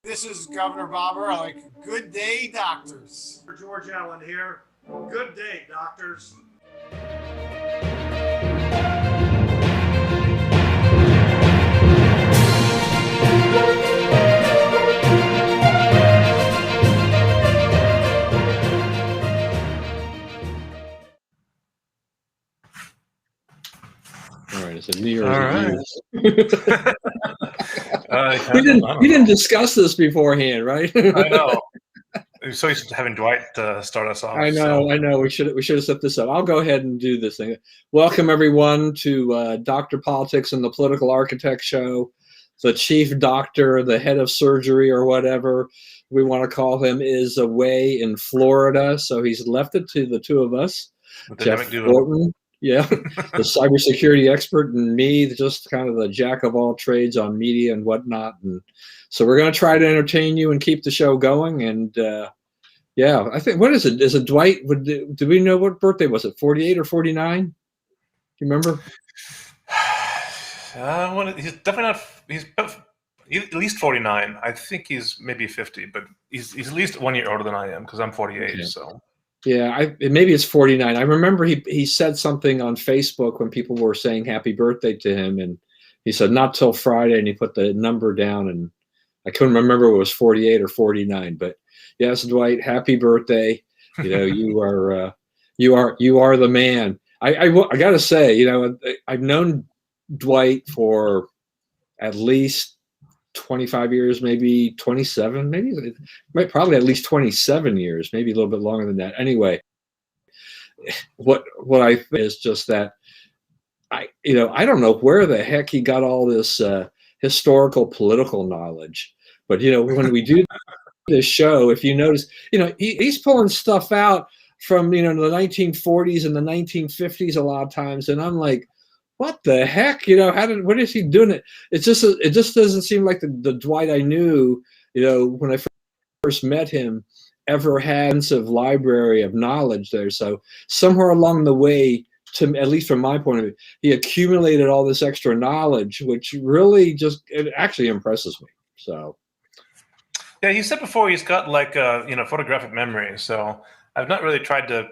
This is Governor Bobber. I like good day, doctors. George Allen here. Good day, doctors. All right, it's a New Year's. All right. We didn't discuss this beforehand, right? I know. We're so used to having Dwight start us off. I know. We should have set this up. I'll go ahead and do this thing. Welcome everyone to Dr. Politics and the Political Architect Show. The chief doctor, the head of surgery, or whatever we want to call him, is away in Florida, so he's left it to the two of us. Jeff Thornton, yeah, the cybersecurity expert, and me, just kind of the jack of all trades on media and whatnot. And so we're going to try to entertain you and keep the show going. And yeah, I think, what is it? Is it Dwight? Do we know what birthday was it? 48 or 49? Do you remember? He's definitely not. He's at least 49. I think he's maybe 50, but he's at least 1 year older than I am because I'm 48. Okay. So. Yeah, maybe it's 49. I remember he said something on Facebook when people were saying happy birthday to him, and he said not till Friday, and he put the number down, and I couldn't remember if it was 48 or 49. But yes, Dwight, happy birthday! You know, you are the man. I got to say, you know, I've known Dwight for at least 25 years, maybe 27, probably at least 27 years, maybe a little bit longer than that. Anyway, what I think is just that I don't know where the heck he got all this historical political knowledge, but you know, when we do this show, if you notice, you know, he's pulling stuff out from, you know, the 1940s and the 1950s a lot of times, and I'm like, what the heck? You know, what is he doing? It just doesn't seem like the Dwight I knew, you know, when I first met him, ever had a sense of library of knowledge there. So somewhere along the way, at least from my point of view, he accumulated all this extra knowledge, which really it actually impresses me. So. Yeah, he said before he's got like photographic memory. So I've not really tried to,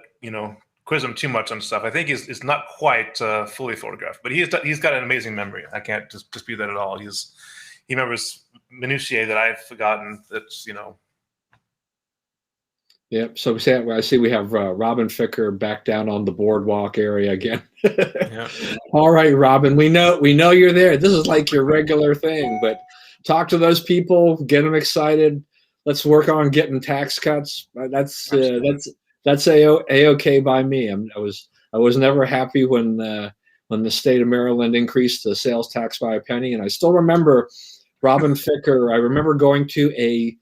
quiz him too much on stuff. I think he's not quite fully photographed, but he's got an amazing memory. I can't dispute that at all. He remembers minutiae that I've forgotten. That's Yep. So I see we have Robin Ficker back down on the boardwalk area again. Yeah. All right, Robin. We know you're there. This is like your regular thing, but talk to those people, get them excited. Let's work on getting tax cuts. That's a-okay by me. I was never happy when the state of Maryland increased the sales tax by a penny, and I still remember Robin Ficker. I remember going to a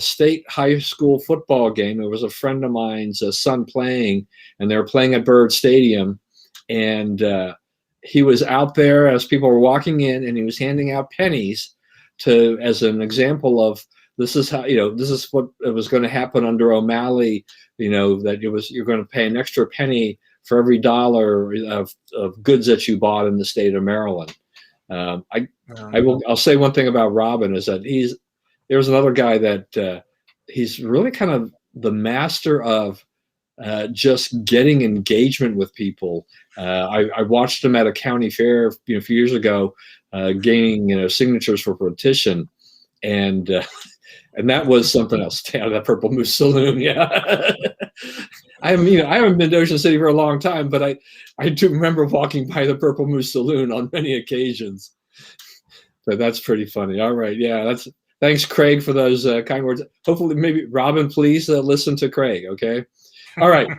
state high school football game. It was a friend of mine's son playing, and they were playing at Bird Stadium, and he was out there as people were walking in, and he was handing out pennies as an example of, this is how, this is what was going to happen under O'Malley, that you're going to pay an extra penny for every dollar of goods that you bought in the state of Maryland. I'll say one thing about Robin is that there's another guy that he's really kind of the master of just getting engagement with people. I watched him at a county fair a few years ago, gaining signatures for a petition, and that was something else. Down at that Purple Moose Saloon, yeah. I haven't been to Ocean City for a long time, but I do remember walking by the Purple Moose Saloon on many occasions. So that's pretty funny. All right, yeah, thanks, Craig, for those kind words. Hopefully, maybe Robin, please listen to Craig. Okay, all right.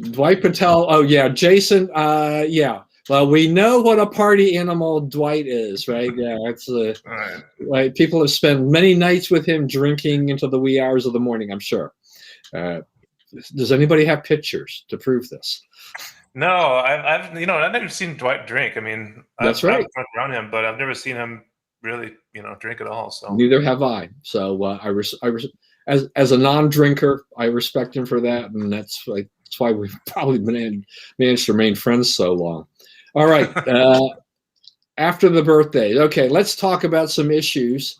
Dwight Patel. Oh yeah, Jason. Yeah. Well, we know what a party animal Dwight is, right? Yeah, that's right. People have spent many nights with him drinking into the wee hours of the morning, I'm sure. Does anybody have pictures to prove this? No, I've never seen Dwight drink. I mean, that's right. I've drunk around him, but I've never seen him really, drink at all. So neither have I. So as a non-drinker, I respect him for that, and that's why we've probably managed to remain friends so long. All right. after the birthday. Okay, let's talk about some issues,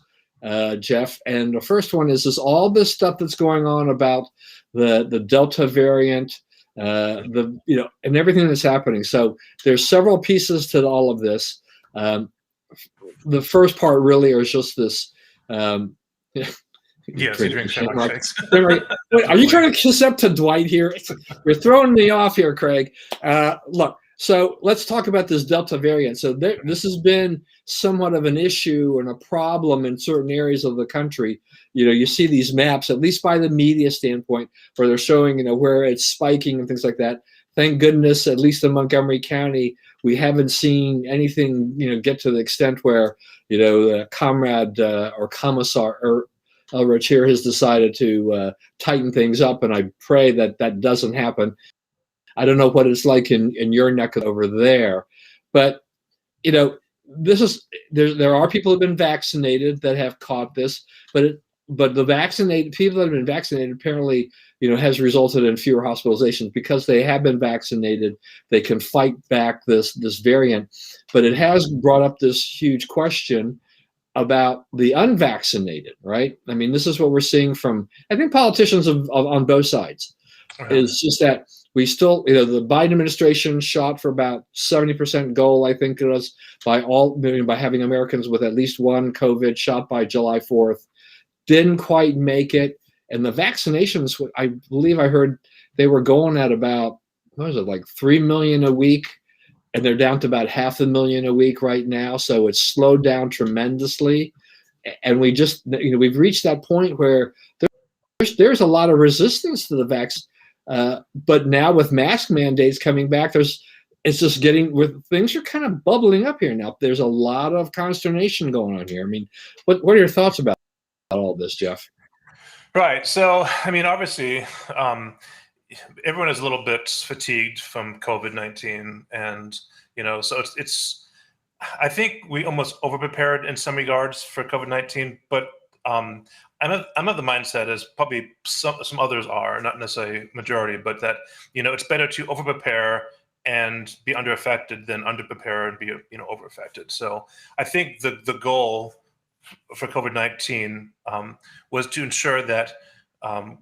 Jeff. And the first one is all this stuff that's going on about the Delta variant, and everything that's happening. So there's several pieces to all of this. The first part really is just this. Yes, he drinks shamrock shakes. Wait, are you trying to kiss up to Dwight here? You're throwing me off here, Craig. Look, so let's talk about this Delta variant. So this has been somewhat of an issue and a problem in certain areas of the country. You see these maps, at least by the media standpoint, where they're showing, where it's spiking and things like that. Thank goodness, at least in Montgomery County, we haven't seen anything, get to the extent where, the comrade or commissar or Elrich here has decided to tighten things up, and I pray that that doesn't happen. I don't know what it's like in your neck over there, but there are people who have been vaccinated that have caught this, but the vaccinated people that have been vaccinated apparently has resulted in fewer hospitalizations because they have been vaccinated. They can fight back this variant, but it has brought up this huge question about the unvaccinated, right? I mean, this is what we're seeing from, I think, politicians on both sides. Is just that we still, the Biden administration shot for about 70% goal, I think it was, by having Americans with at least one COVID shot by July 4th. Didn't quite make it. And the vaccinations, I believe I heard they were going at about, what was it, like 3 million a week? And they're down to about 500,000 a week right now. So it's slowed down tremendously. And we just, we've reached that point where there's a lot of resistance to the vaccine. But now with mask mandates coming back, things are kind of bubbling up here now. There's a lot of consternation going on here. I mean, what are your thoughts about all this, Jeff? Right. So, I mean, obviously, everyone is a little bit fatigued from COVID-19, and so it's. I think we almost overprepared in some regards for COVID-19, but I'm of the mindset, as probably some others are, not necessarily majority, but that it's better to overprepare and be underaffected than underprepare and be overaffected. So I think the goal for COVID-19 was to ensure that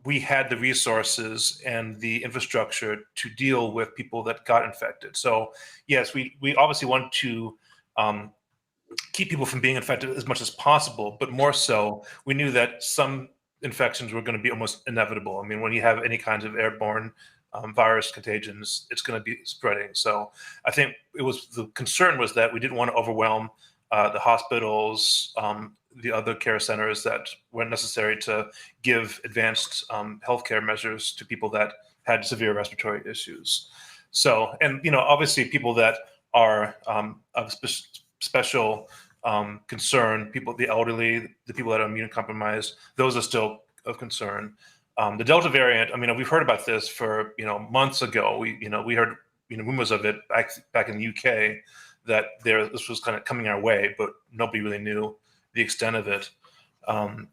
we had the resources and the infrastructure to deal with people that got infected. So yes, we obviously want to keep people from being infected as much as possible, but more so, we knew that some infections were going to be almost inevitable. I mean, when you have any kinds of airborne virus contagions, it's going to be spreading. So I think the concern was that we didn't want to overwhelm the hospitals, the other care centers that were necessary to give advanced healthcare measures to people that had severe respiratory issues. So, and obviously people that are of special concern, the elderly, the people that are immunocompromised, those are still of concern. The Delta variant, I mean, we've heard about this for months ago. We heard rumors of it back in the UK that this was kind of coming our way, but nobody really knew the extent of it. I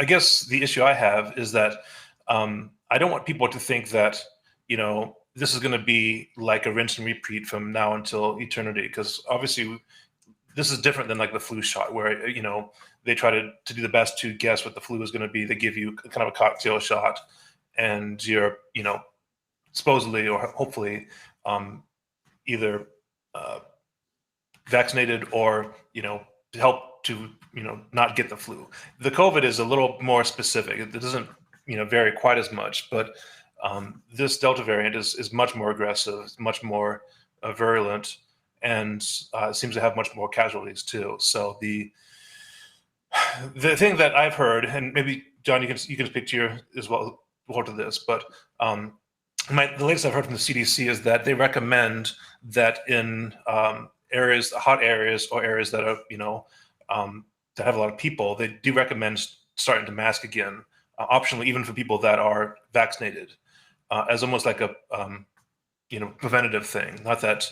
guess the issue I have is that I don't want people to think that this is going to be like a rinse and repeat from now until eternity, because obviously this is different than like the flu shot, where they try to do the best to guess what the flu is going to be. They give you kind of a cocktail shot, and you're supposedly or hopefully either vaccinated or help to not get the flu. The COVID is a little more specific. It doesn't vary quite as much, but this Delta variant is much more aggressive, much more virulent, and seems to have much more casualties too. So the thing that I've heard, and maybe John, you can speak to your as well to this, but the latest I've heard from the CDC is that they recommend that in areas, hot areas, or areas that are that have a lot of people, they do recommend starting to mask again, optionally, even for people that are vaccinated, as almost like a preventative thing. Not that,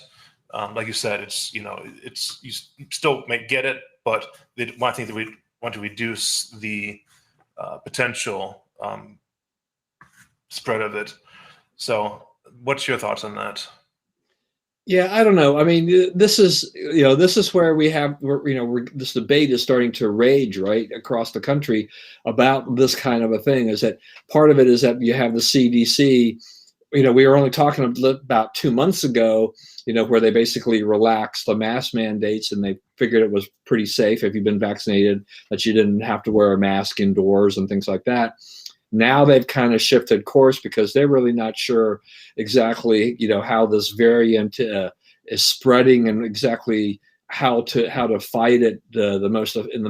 like you said, it's you still may get it, but they want to reduce the potential spread of it. So, what's your thoughts on that? Yeah, I don't know. I mean, this is this is where this debate is starting to rage right across the country about this kind of a thing. Is that part of it is that you have the CDC. We were only talking about 2 months ago, where they basically relaxed the mask mandates and they figured it was pretty safe if you've been vaccinated, that you didn't have to wear a mask indoors and things like that. Now they've kind of shifted course because they're really not sure exactly, how this variant is spreading and exactly how to fight it in the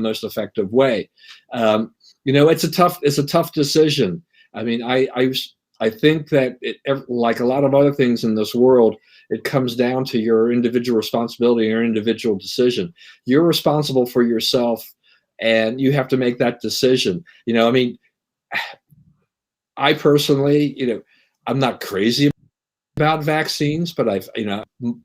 most effective way. It's a tough decision. I mean, I think that like a lot of other things in this world, it comes down to your individual responsibility, your individual decision. You're responsible for yourself, and you have to make that decision. I mean, I personally, I'm not crazy about vaccines, but I've,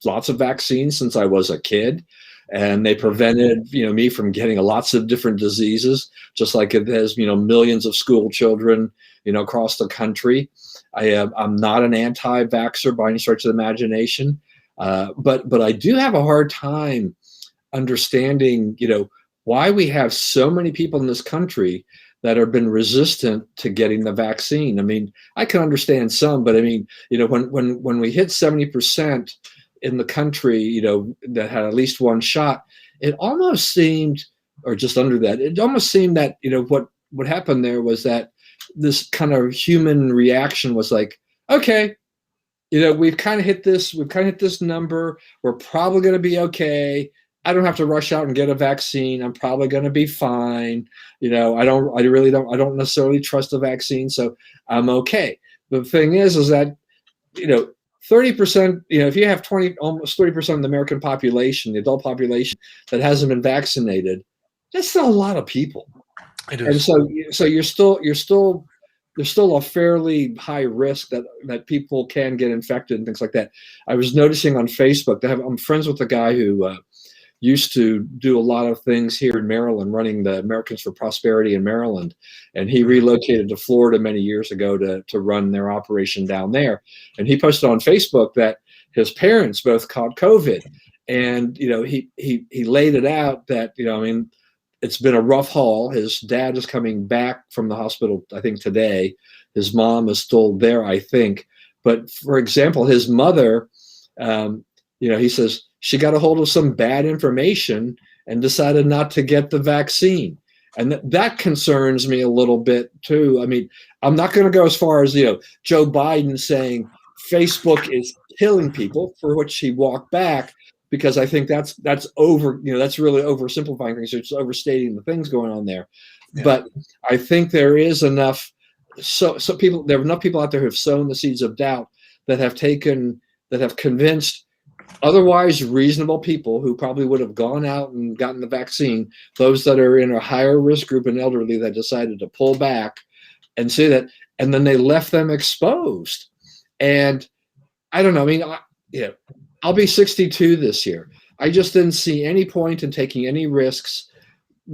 lots of vaccines since I was a kid, and they prevented, me from getting lots of different diseases, just like it has, millions of school children, across the country. I'm not an anti-vaxxer by any stretch of the imagination, but I do have a hard time understanding, why we have so many people in this country that have been resistant to getting the vaccine. I mean, I can understand some, but I mean, when we hit 70% in the country, that had at least one shot, it almost seemed, or just under that, it almost seemed that, what happened there was that this kind of human reaction was like, okay, we've kind of hit this number. We're probably going to be okay. I don't have to rush out and get a vaccine. I'm probably going to be fine. I don't necessarily trust the vaccine, so I'm okay. The thing is that, 30%, if you have almost 30% of the American population, the adult population that hasn't been vaccinated, that's still a lot of people. It is. And so you're still a fairly high risk that people can get infected and things like that. I was noticing on Facebook I'm friends with a guy who used to do a lot of things here in Maryland, running the Americans for Prosperity in Maryland. And he relocated to Florida many years ago to run their operation down there. And he posted on Facebook that his parents both caught COVID. And, he laid it out that, I mean, it's been a rough haul. His dad is coming back from the hospital, I think, today. His mom is still there, I think. But for example, his mother, he says, she got a hold of some bad information and decided not to get the vaccine. And that concerns me a little bit too. I mean, I'm not going to go as far as, Joe Biden saying Facebook is killing people, for which he walked back, because I think that's over, that's really oversimplifying things. It's overstating the things going on there. Yeah. But I think there is enough, there are enough people out there who have sown the seeds of doubt that have convinced otherwise reasonable people who probably would have gone out and gotten the vaccine, those that are in a higher risk group and elderly, that decided to pull back and say that, and then they left them exposed. And I don't know, I mean, I'll be 62 this year. I just didn't see any point in taking any risks.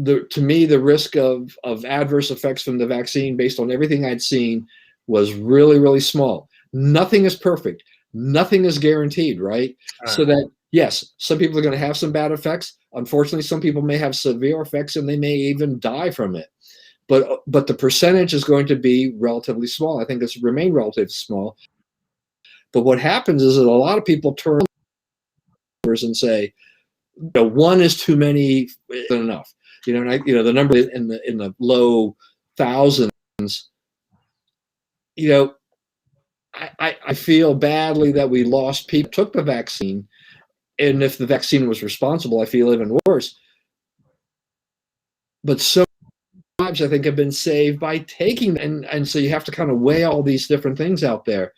To me, the risk of adverse effects from the vaccine, based on everything I'd seen, was really, really small. Nothing is perfect. Nothing is guaranteed, right? So that, yes, some people are going to have some bad effects. Unfortunately, some people may have severe effects and they may even die from it. But the percentage is going to be relatively small. I think it's remain relatively small. But what happens is that a lot of people turn and say, one is too many, isn't enough. And the number in the low thousands, I feel badly that we lost people who took the vaccine, and if the vaccine was responsible, I feel even worse. But so lives, I think, have been saved by taking, and so you have to kind of weigh all these different things out there.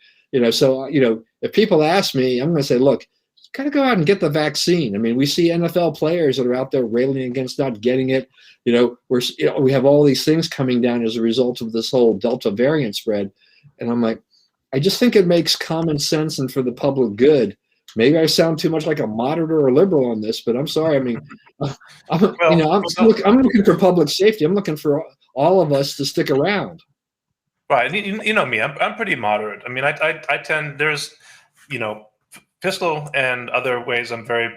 So if people ask me, I'm going to say, look, you got to go out and get the vaccine. I mean, we see NFL players that are out there railing against not getting it. We have all these things coming down as a result of this whole Delta variant spread, and I'm like, I just think it makes common sense and for the public good. Maybe I sound too much like a moderate or a liberal on this, but I'm sorry. I mean, I'm looking for public safety. I'm looking for all of us to stick around. Right. You know me, I'm pretty moderate. I mean, I tend, there's, fiscal and other ways, I'm very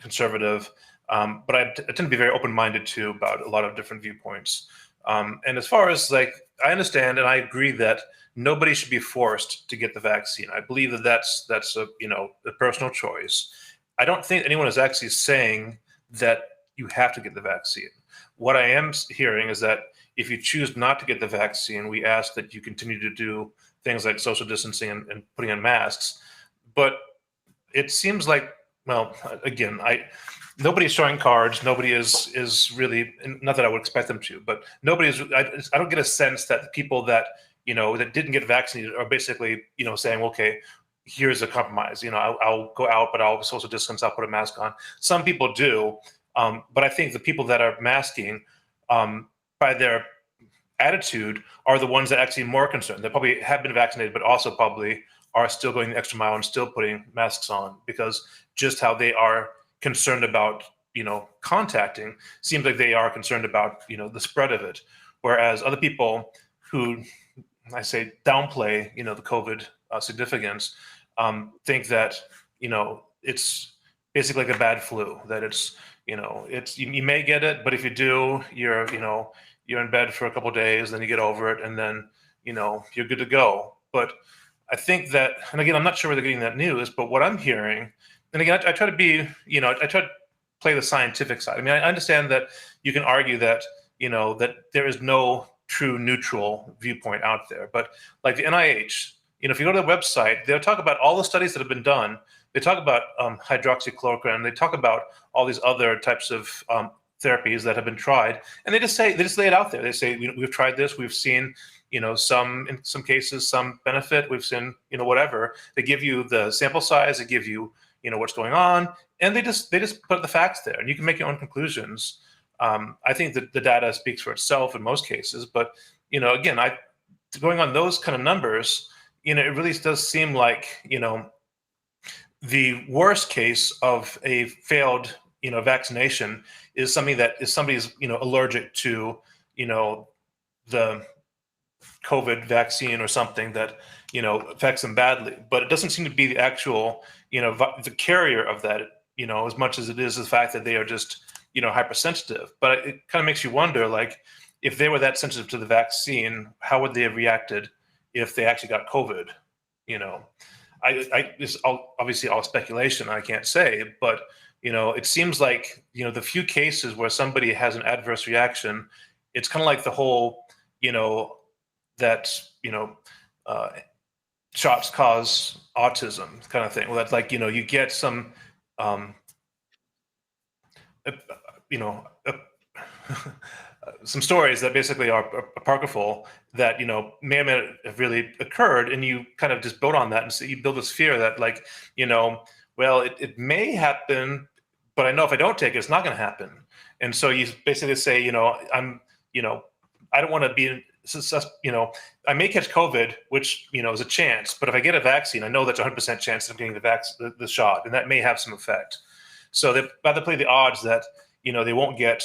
conservative, but I tend to be very open-minded too about a lot of different viewpoints. And as far as like, I understand and I agree that nobody should be forced to get the vaccine. I believe that that's a a personal choice. I don't think anyone is actually saying that you have to get the vaccine. What I am hearing is that if you choose not to get the vaccine, we ask that you continue to do things like social distancing and putting on masks. But it seems like, well, again, nobody's showing cards. Nobody is really, not that I would expect them to, but nobody is. I don't get a sense that the people that that didn't get vaccinated are basically saying, okay, here's a compromise. I'll go out, but I'll social distance. I'll put a mask on. Some people do, but I think the people that are masking, by their attitude, are the ones that are actually more concerned. They probably have been vaccinated, but also probably are still going the extra mile and still putting masks on, because just how they are concerned about contacting seems like they are concerned about the spread of it, whereas other people who, I say, downplay the COVID significance, think that it's basically like a bad flu, that it's you may get it, but if you do, you're in bed for a couple of days, then you get over it, and then you're good to go. But I think that, and again, I'm not sure where they're getting that news, but what I'm hearing, and again, I try to be, I try to play the scientific side. I mean, I understand that you can argue that, that there is no true neutral viewpoint out there, but like the NIH, if you go to the website, they'll talk about all the studies that have been done. They talk about hydroxychloroquine. They talk about all these other types of therapies that have been tried, and they just lay it out there. They say, we've tried this, we've seen in some cases some benefit, we've seen whatever. They give you the sample size, they give you what's going on, and they just put the facts there, and you can make your own conclusions. I think that the data speaks for itself in most cases, but again, going on those kind of numbers, it really does seem like the worst case of a failed vaccination is something that is somebody's allergic to the COVID vaccine or something that affects them badly, but it doesn't seem to be the actual the carrier of that as much as it is the fact that they are just hypersensitive. But it kind of makes you wonder, like, if they were that sensitive to the vaccine, how would they have reacted if they actually got COVID? It's obviously all speculation, I can't say, but it seems like the few cases where somebody has an adverse reaction, it's kind of like the whole that shots cause autism kind of thing. Well, that's like you get some some stories that basically are apocryphal that may or may not have really occurred, and you kind of just build on that, and so you build this fear that, like, well, it may happen, but I know if I don't take it, it's not going to happen. And so you basically say, I don't want to be, I may catch COVID, which is a chance, but if I get a vaccine, I know that's 100% chance of getting the shot, and that may have some effect. So they rather play the odds that they won't get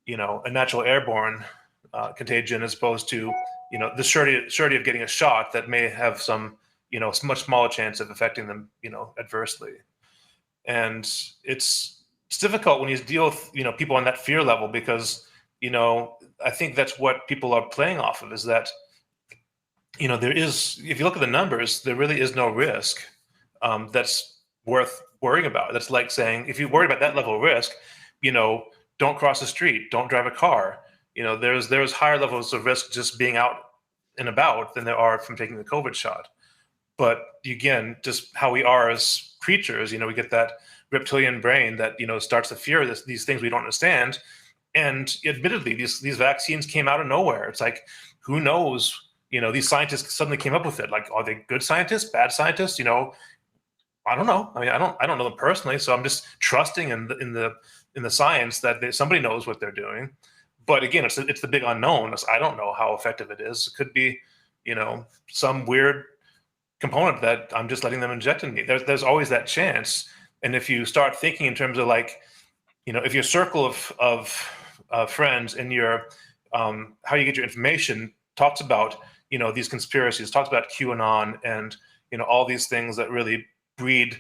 a natural airborne contagion, as opposed to the surety of getting a shot that may have some much smaller chance of affecting them adversely. And it's difficult when you deal with people on that fear level, because I think that's what people are playing off of, is that there is, if you look at the numbers, there really is no risk that's worth worrying about. That's like saying, if you worry about that level of risk, don't cross the street, don't drive a car. There's higher levels of risk just being out and about than there are from taking the COVID shot. But again, just how we are as creatures, we get that reptilian brain that starts to fear these things we don't understand. And admittedly, these vaccines came out of nowhere. It's like, who knows? These scientists suddenly came up with it. Like, are they good scientists, bad scientists? I don't know. I mean, I don't know them personally, so I'm just trusting in the science that somebody knows what they're doing. But again, it's the big unknown. I don't know how effective it is. It could be, some weird component that I'm just letting them inject in me. There's always that chance. And if you start thinking in terms of, like, if your circle of friends and your how you get your information talks about these conspiracies, talks about QAnon and all these things that really breed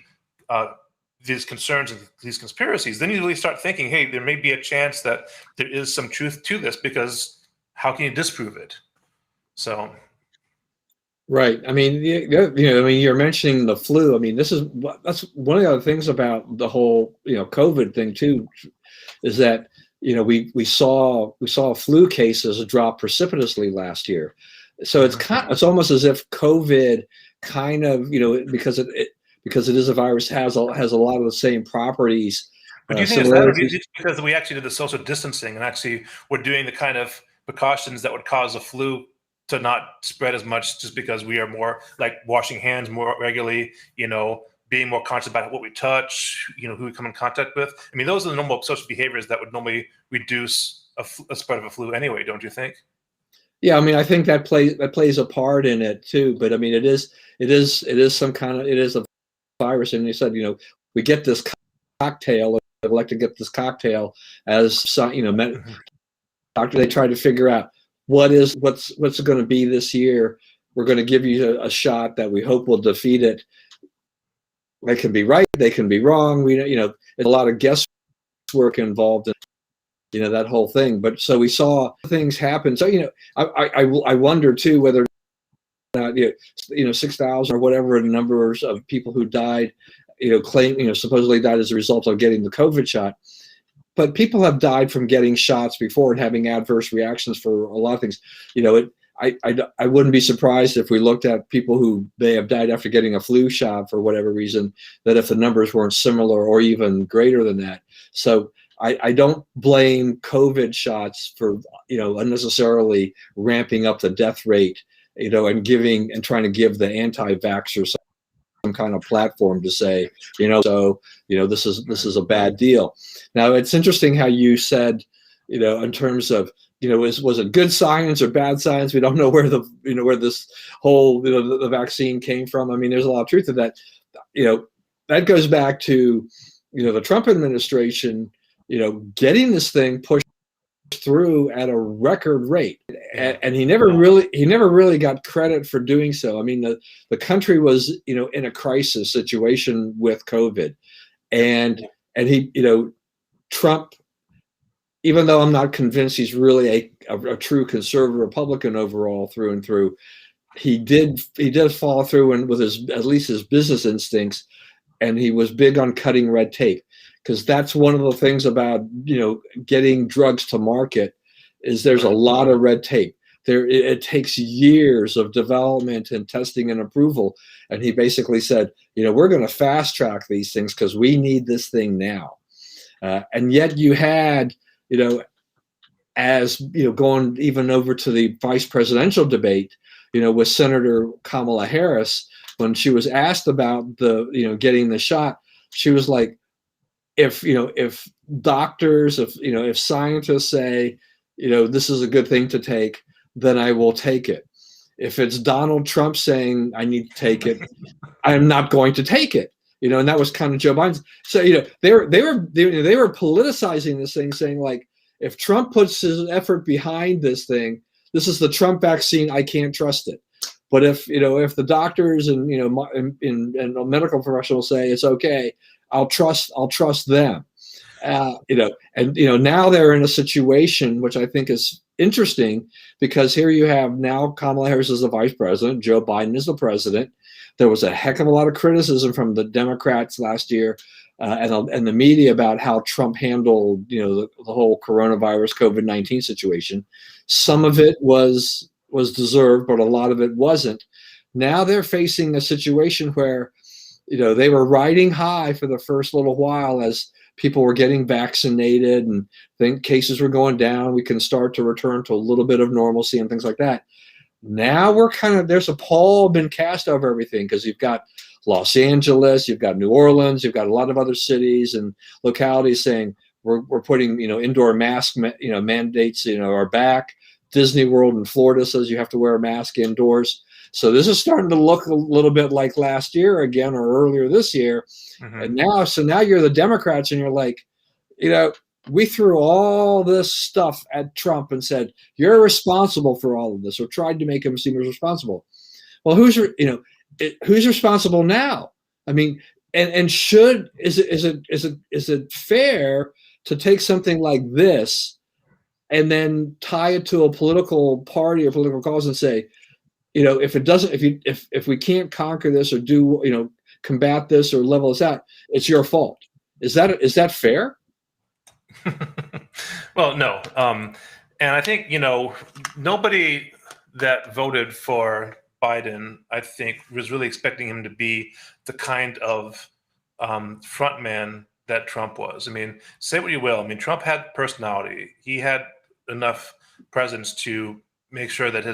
these concerns and these conspiracies, then you really start thinking, hey, there may be a chance that there is some truth to this, because how can you disprove it? So, right. I mean, I mean, you're mentioning the flu. I mean, that's one of the other things about the whole, COVID thing too, is that, we saw flu cases drop precipitously last year. So it's almost as if COVID kind of, because it is a virus, has a lot of the same properties. but do you think it's that, or do you think it's because we actually did the social distancing and actually we're doing the kind of precautions that would cause the flu to not spread as much, just because we are more like washing hands more regularly, being more conscious about what we touch, who we come in contact with? I mean, those are the normal social behaviors that would normally reduce a spread of a flu anyway, don't you think? Yeah, I mean, I think that plays a part in it too. But I mean, it is some kind of, it is a virus, and you said, we get this cocktail. I'd like to get this cocktail as doctor. They try to figure out what's it going to be this year. We're going to give you a shot that we hope will defeat it. They can be right, they can be wrong. There's a lot of guesswork involved in that whole thing. But so we saw things happen. So I wonder too whether 6,000 or whatever the numbers of people who died, supposedly died as a result of getting the COVID shot. But people have died from getting shots before and having adverse reactions for a lot of things. I wouldn't be surprised if we looked at people who may have died after getting a flu shot for whatever reason, that if the numbers weren't similar or even greater than that. So I don't blame COVID shots for, unnecessarily ramping up the death rate, and trying to give the anti-vaxxers some kind of platform to say, this is a bad deal. Now, it's interesting how you said, in terms of, was it good science or bad science? We don't know where where this whole, the vaccine came from. I mean, there's a lot of truth to that. That goes back to, the Trump administration, getting this thing pushed through at a record rate, and he never really got credit for doing so. I mean, the country was, in a crisis situation with COVID, and he, Trump, even though I'm not convinced he's really a true conservative Republican overall through and through, he did follow through and with at least his business instincts, and he was big on cutting red tape, because that's one of the things about getting drugs to market, is there's a lot of red tape. It takes years of development and testing and approval, and he basically said, we're going to fast track these things because we need this thing now. And yet you had, going even over to the vice presidential debate, with Senator Kamala Harris, when she was asked about getting the shot, she was like, if doctors, if scientists say, this is a good thing to take, then I will take it. If it's Donald Trump saying I need to take it, I'm not going to take it. And that was kind of Joe Biden's. So they were politicizing this thing, saying like, if Trump puts his effort behind this thing, this is the Trump vaccine, I can't trust it. But if the doctors and and medical professionals say it's okay, I'll trust them. Now they're in a situation which I think is interesting, because here you have now Kamala Harris is the vice president, Joe Biden is the president. There was a heck of a lot of criticism from the Democrats last year and the media about how Trump handled the whole coronavirus COVID-19 situation. Some of it was deserved, but a lot of it wasn't. Now they're facing a situation where they were riding high for the first little while as people were getting vaccinated and cases were going down. We can start to return to a little bit of normalcy and things like that. Now we're there's a pall been cast over everything, because you've got Los Angeles, you've got New Orleans, you've got a lot of other cities and localities saying we're putting indoor mask mandates are back. Disney World in Florida says you have to wear a mask indoors. So this is starting to look a little bit like last year again, or earlier this year. Mm-hmm. And now you're the Democrats, and you're like, we threw all this stuff at Trump and said, you're responsible for all of this, or tried to make him seem as responsible. Well, who's responsible now? I mean, And is it fair to take something like this and then tie it to a political party or political cause and say, if we can't conquer this or do, combat this or level this out, it's your fault. Is that fair? Well, no. And I think, nobody that voted for Biden, I think, was really expecting him to be the kind of front man that Trump was. I mean, say what you will. I mean, Trump had personality. He had enough presence to make sure that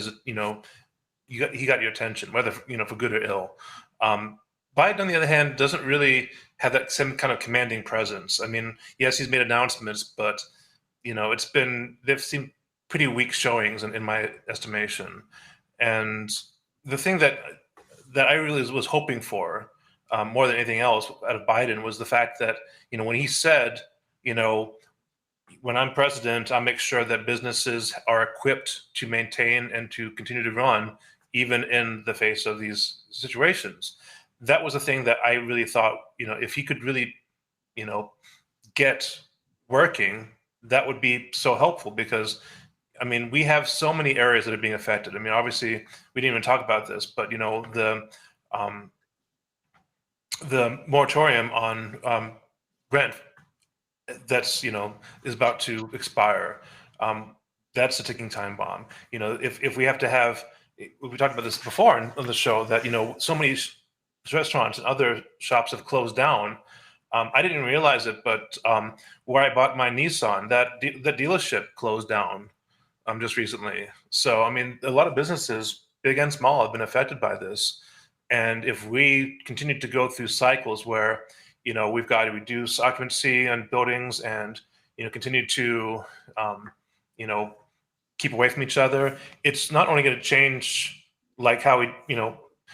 he got your attention, whether, for good or ill. Biden, on the other hand, doesn't really have that same kind of commanding presence. I mean, yes, he's made announcements, but they've seemed pretty weak showings in my estimation. And the thing that I really was hoping for more than anything else out of Biden was the fact that, when he said, when I'm president, I'll make sure that businesses are equipped to maintain and to continue to run, even in the face of these situations. That was a thing that I really thought, if he could really, get working, that would be so helpful because, I mean, we have so many areas that are being affected. I mean, obviously, we didn't even talk about this, but the moratorium on rent that's is about to expire. That's a ticking time bomb. If we have to have, we talked about this before on the show that so many restaurants and other shops have closed down. I didn't realize it, but where I bought my Nissan, that dealership closed down just recently. So, I mean, a lot of businesses, big and small, have been affected by this. And if we continue to go through cycles where, we've got to reduce occupancy on buildings and, continue to, keep away from each other, it's not only going to change like how we,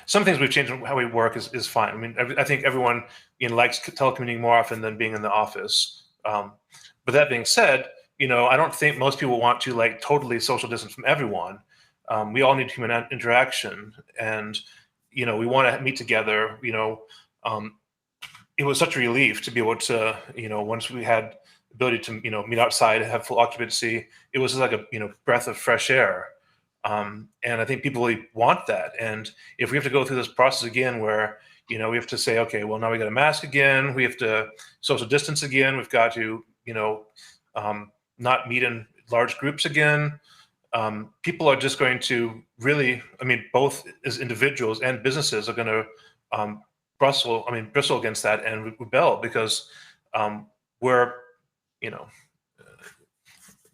some things we've changed how we work is fine. I mean, I think everyone likes telecommuting more often than being in the office. But that being said, I don't think most people want to totally social distance from everyone. We all need human interaction, and we want to meet together. It was such a relief to be able to, once we had the ability to, meet outside, have full occupancy. It was just like a breath of fresh air. And I think people really want that. And if we have to go through this process again where, we have to say, okay, well, now we got a mask again, we have to social distance again, we've got to, not meet in large groups again. People are just going to really, I mean, both as individuals and businesses are going to bristle against that and rebel because we're,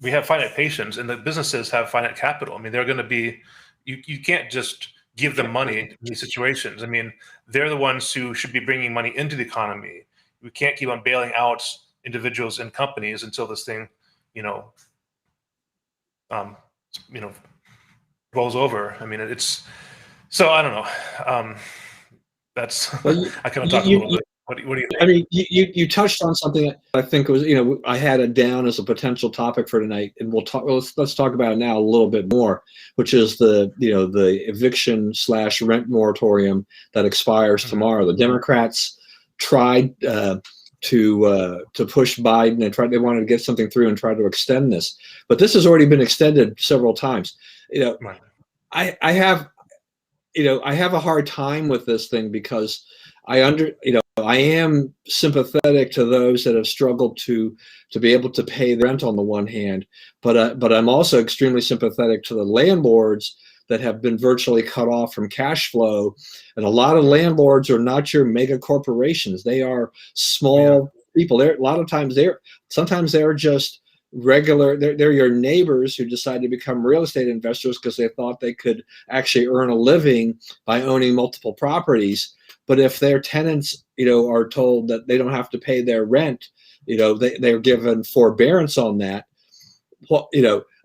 we have finite patience and the businesses have finite capital. I mean, they're going to be, you can't just give them money in these situations. I mean, they're the ones who should be bringing money into the economy. We can't keep on bailing out individuals and companies until this thing, rolls over. I mean, it's, so I don't know. That's, I kind of talked a little bit. What do you think? I mean, you touched on something that I think was, I had it down as a potential topic for tonight, and let's talk about it now a little bit more, which is the eviction / rent moratorium that expires tomorrow. The Democrats tried to push Biden and they wanted to get something through and try to extend this, but this has already been extended several times. Right. I have a hard time with this thing because I am sympathetic to those that have struggled to be able to pay the rent on the one hand, but I'm also extremely sympathetic to the landlords that have been virtually cut off from cash flow. And a lot of landlords are not your mega corporations. They are small people. Sometimes they're just regular, they're your neighbors who decide to become real estate investors because they thought they could actually earn a living by owning multiple properties. But if their tenants, are told that they don't have to pay their rent, they're given forbearance on that. Well,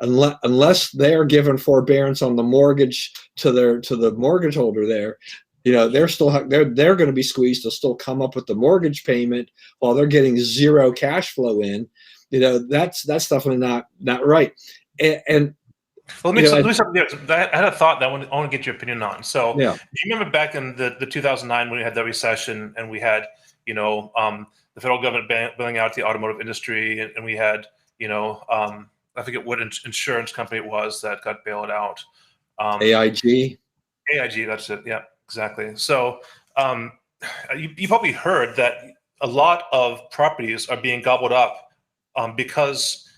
unless they're given forbearance on the mortgage to the mortgage holder there, they're going to be squeezed to still come up with the mortgage payment while they're getting zero cash flow in. That's definitely not right. And well, let me stop there. I had a thought that I want to get your opinion on. So, yeah. do you remember back in the 2009 when we had the recession and we had the federal government bailing out the automotive industry, and we had, I forget what insurance company it was that got bailed out. AIG. AIG, that's it. Yeah, exactly. So you probably heard that a lot of properties are being gobbled up because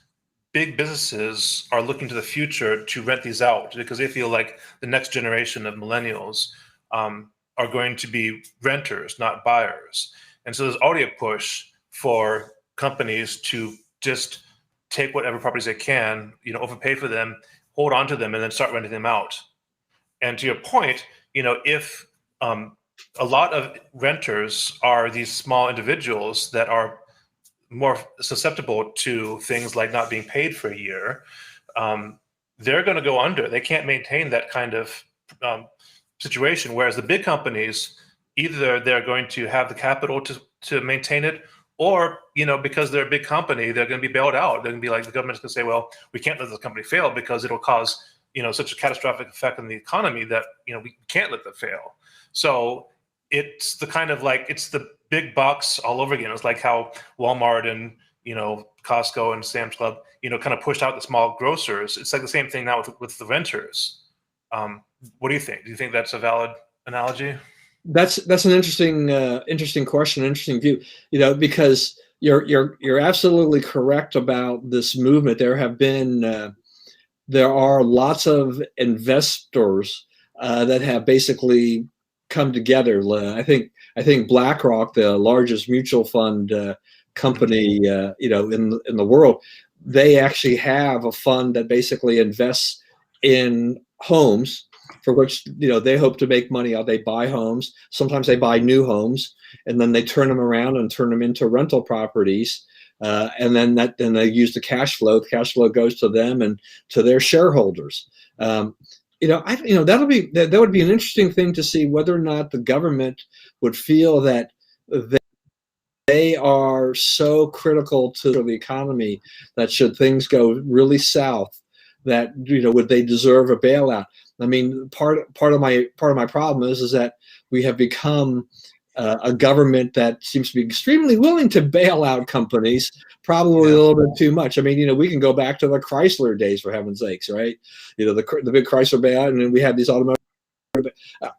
big businesses are looking to the future to rent these out because they feel like the next generation of millennials are going to be renters, not buyers. And so there's already a push for companies to just take whatever properties they can, overpay for them, hold on to them, and then start renting them out. And to your point, if a lot of renters are these small individuals that are more susceptible to things like not being paid for a year, they're going to go under. They can't maintain that kind of situation. Whereas the big companies, either they're going to have the capital to maintain it, or because they're a big company, they're going to be bailed out. They're going to be like, the government's going to say, well, we can't let this company fail because it'll cause such a catastrophic effect on the economy that we can't let them fail. So it's the kind of it's the big bucks all over again. It's like how Walmart and Costco and Sam's Club kind of pushed out the small grocers. It's like the same thing now with the renters. What do you think? Do you think that's a valid analogy? That's an interesting question, interesting view. Because you're absolutely correct about this movement. There are lots of investors that have basically come together. I think BlackRock, the largest mutual fund company, in the world, they actually have a fund that basically invests in homes for which they hope to make money out. They buy homes. Sometimes they buy new homes, and then they turn them around and turn them into rental properties. And then they use the cash flow. The cash flow goes to them and to their shareholders. That would be an interesting thing to see whether or not the government would feel that they are so critical to the economy that should things go really south, that would they deserve a bailout? I mean, part of my problem is that we have become a government that seems to be extremely willing to bail out companies, probably a little bit too much. I mean, we can go back to the Chrysler days, for heaven's sakes, right? The big Chrysler bailout, and then we had these automotive.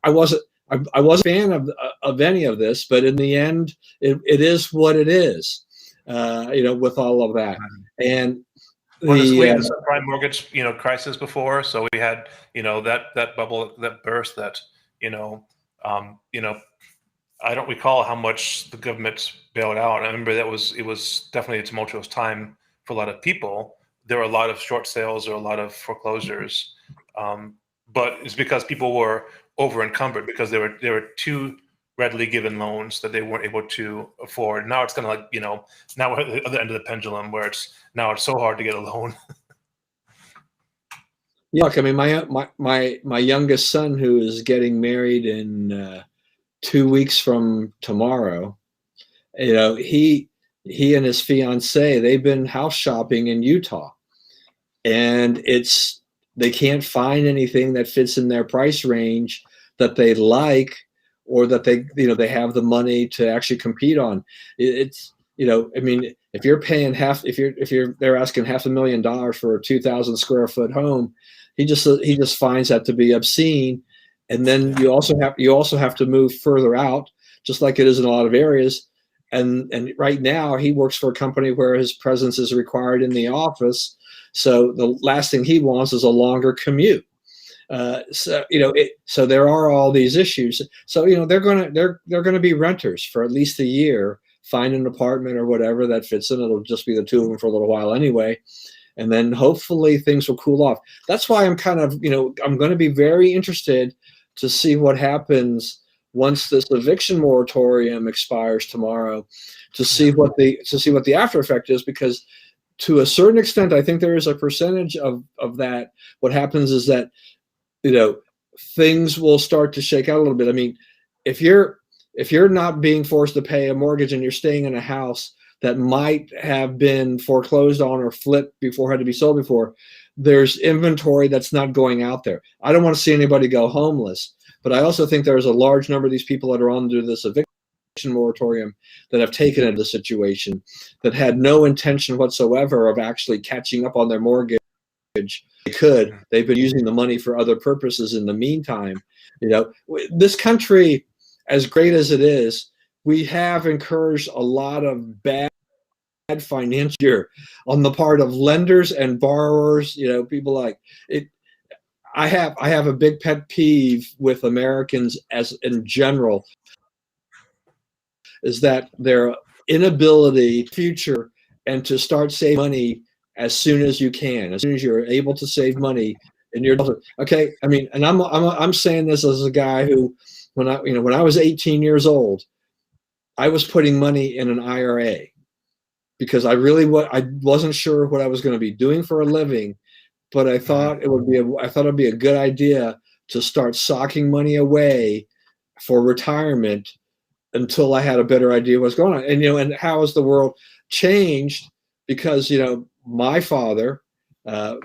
I wasn't a fan of any of this, but in the end, it is what it is. With all of that, and we had the subprime mortgage, crisis before, so we had that bubble that burst. That I don't recall how much the government bailed out. I remember it was definitely a tumultuous time for a lot of people. There were a lot of short sales or a lot of foreclosures, but it's because people were over encumbered because there were too readily given loans that they weren't able to afford. Now it's kind of like now we're at the other end of the pendulum where it's so hard to get a loan. Yeah, look, I mean, my youngest son, who is getting married in 2 weeks from tomorrow, he and his fiance, they've been house shopping in Utah, and they can't find anything that fits in their price range that they like, or that they have the money to actually compete on. I mean, if you're paying they're asking $500,000 for a 2,000 square foot home, he just finds that to be obscene. And then you also have to move further out, just like it is in a lot of areas. And right now he works for a company where his presence is required in the office. So the last thing he wants is a longer commute. So there are all these issues. So they're gonna be renters for at least a year, find an apartment or whatever that fits in. It'll just be the two of them for a little while anyway, and then hopefully things will cool off. That's why I'm kind of I'm going to be very interested to see what happens once this eviction moratorium expires tomorrow, to see what the after effect is, because to a certain extent I think there is a percentage of that. What happens is that things will start to shake out a little bit. I mean, if you're not being forced to pay a mortgage and you're staying in a house that might have been foreclosed on or flipped before, had to be sold before, there's inventory that's not going out there. I don't want to see anybody go homeless, but I also think there's a large number of these people that are under this eviction moratorium that have taken into the situation, that had no intention whatsoever of actually catching up on their mortgage. They've been using the money for other purposes in the meantime. This country, as great as it is, we have encouraged a lot of bad financial on the part of lenders and borrowers. People like it. I have a big pet peeve with Americans as in general, is that their inability future and to start saving money as soon as you can, as soon as you're able to save money in your adulthood. Okay, I mean, and I'm saying this as a guy who, when I was 18 years old, I was putting money in an IRA because I wasn't sure what I was going to be doing for a living, but I thought it'd be a good idea to start socking money away for retirement until I had a better idea what's going on. And how has the world changed? Because my father,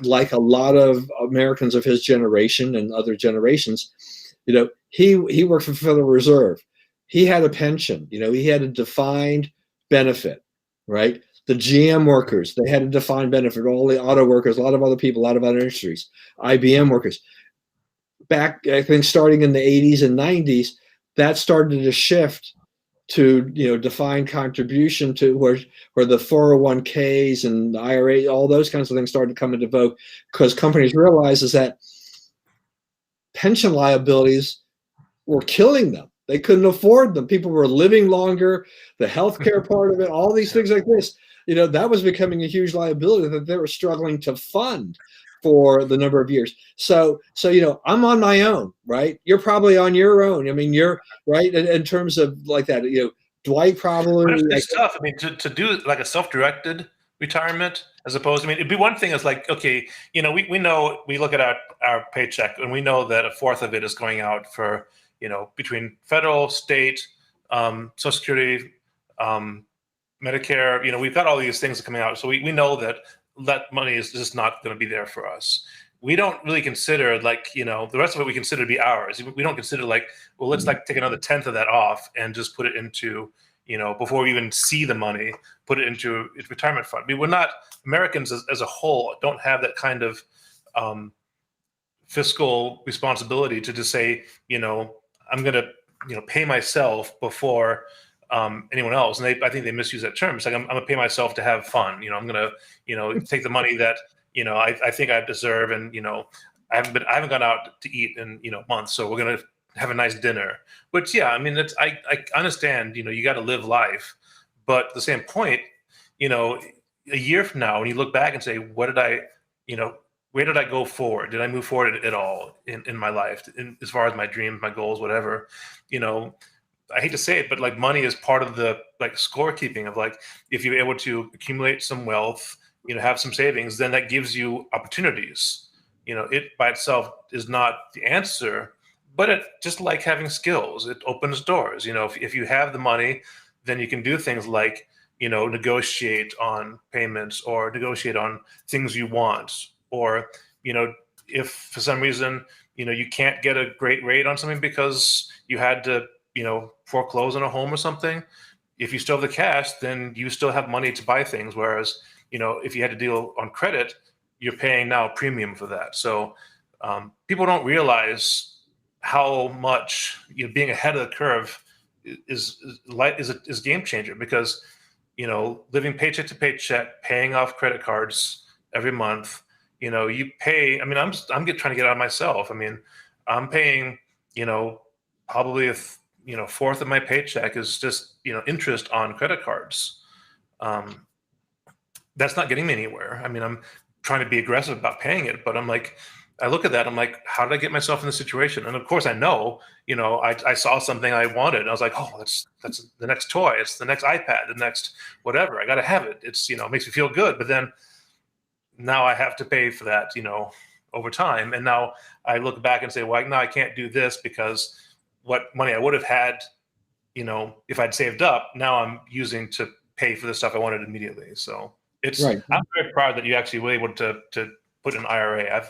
like a lot of Americans of his generation and other generations, he worked for the Federal Reserve. He had a pension. He had a defined benefit, right? The GM workers, they had a defined benefit. All the auto workers, a lot of other people, a lot of other industries, IBM workers. Back, I think, starting in the 80s and 90s, that started to shift to defined contribution, to where the 401ks and the IRA, all those kinds of things started to come into vogue, because companies realized is that pension liabilities were killing them. They couldn't afford them. People were living longer. The healthcare part of it, all these things like this, that was becoming a huge liability that they were struggling to fund for the number of years. So I'm on my own, right? You're probably on your own. I mean, you're right in terms of like that. Dwight probably. It's tough. I mean, to do like a self-directed retirement as opposed. I mean, it'd be one thing is like, okay, we know, we look at our paycheck and we know that a fourth of it is going out for between federal, state, Social Security, Medicare. We've got all these things coming out, so we know that money is just not going to be there for us. We don't really consider the rest of it we consider to be ours. We don't consider well, let's take another tenth of that off and just put it into, before we even see the money, put it into its retirement fund. I mean, we're not, Americans as a whole don't have that kind of fiscal responsibility to just say, I'm going to, pay myself before anyone else. And I think they misuse that term. It's like, I'm going to pay myself to have fun. I'm going to, take the money that, I think I deserve. And, I haven't gone out to eat in, months. So we're going to have a nice dinner, which, yeah, I mean, I understand, you got to live life, but at the same point, a year from now, when you look back and say, what did I, where did I go forward? Did I move forward at all in my life, as far as my dreams, my goals, whatever? I hate to say it, but money is part of the scorekeeping of if you're able to accumulate some wealth, have some savings, then that gives you opportunities. It by itself is not the answer, but it just like having skills, it opens doors. If you have the money, then you can do things like, negotiate on payments or negotiate on things you want. Or, if for some reason, you can't get a great rate on something because you had to, foreclose on a home or something, if you still have the cash, then you still have money to buy things. Whereas, if you had to deal on credit, you're paying now a premium for that. So people don't realize how much being ahead of the curve is a game changer, because, living paycheck to paycheck, paying off credit cards every month, you pay. I mean, I'm trying to get out myself. I mean, I'm paying, probably a fourth of my paycheck is just, interest on credit cards. That's not getting me anywhere. I mean, I'm trying to be aggressive about paying it, but I look at that, I'm like, how did I get myself in this situation? And of course I know, I saw something I wanted and I was like, oh, that's the next toy. It's the next iPad, the next whatever. I got to have it. It's, it makes me feel good. But then now I have to pay for that, over time. And now I look back and say, well, no, I can't do this because what money I would have had, if I'd saved up, now I'm using to pay for the stuff I wanted immediately. So it's, right. I'm very proud that you actually were able to put an IRA.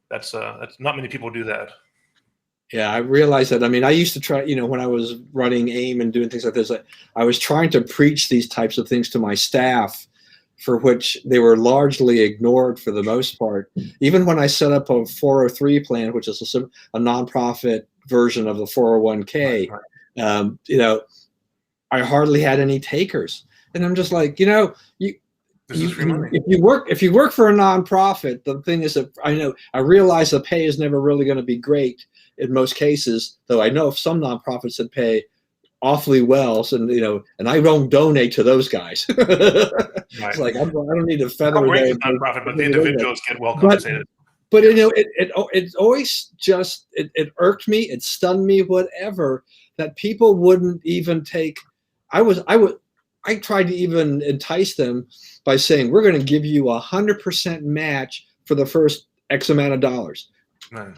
That's not many people do that. Yeah, I realized that. I mean, I used to try, when I was running AIM and doing things like this, I was trying to preach these types of things to my staff, for which they were largely ignored for the most part. Even when I set up a 403 plan, which is a nonprofit version of the 401k, I hardly had any takers. And I'm just like, you This is free money. if you work for a nonprofit, the thing is that I realize the pay is never really going to be great in most cases, though I know some nonprofits that pay awfully well, so, and I don't donate to those guys. It's like I don't need to feather Corporations their nonprofit, but the individuals get well but compensated. it always just it irked me, it stunned me, whatever, that people wouldn't even take. I tried to even entice them by saying, we're going to give you 100% match for the first X amount of dollars. Right.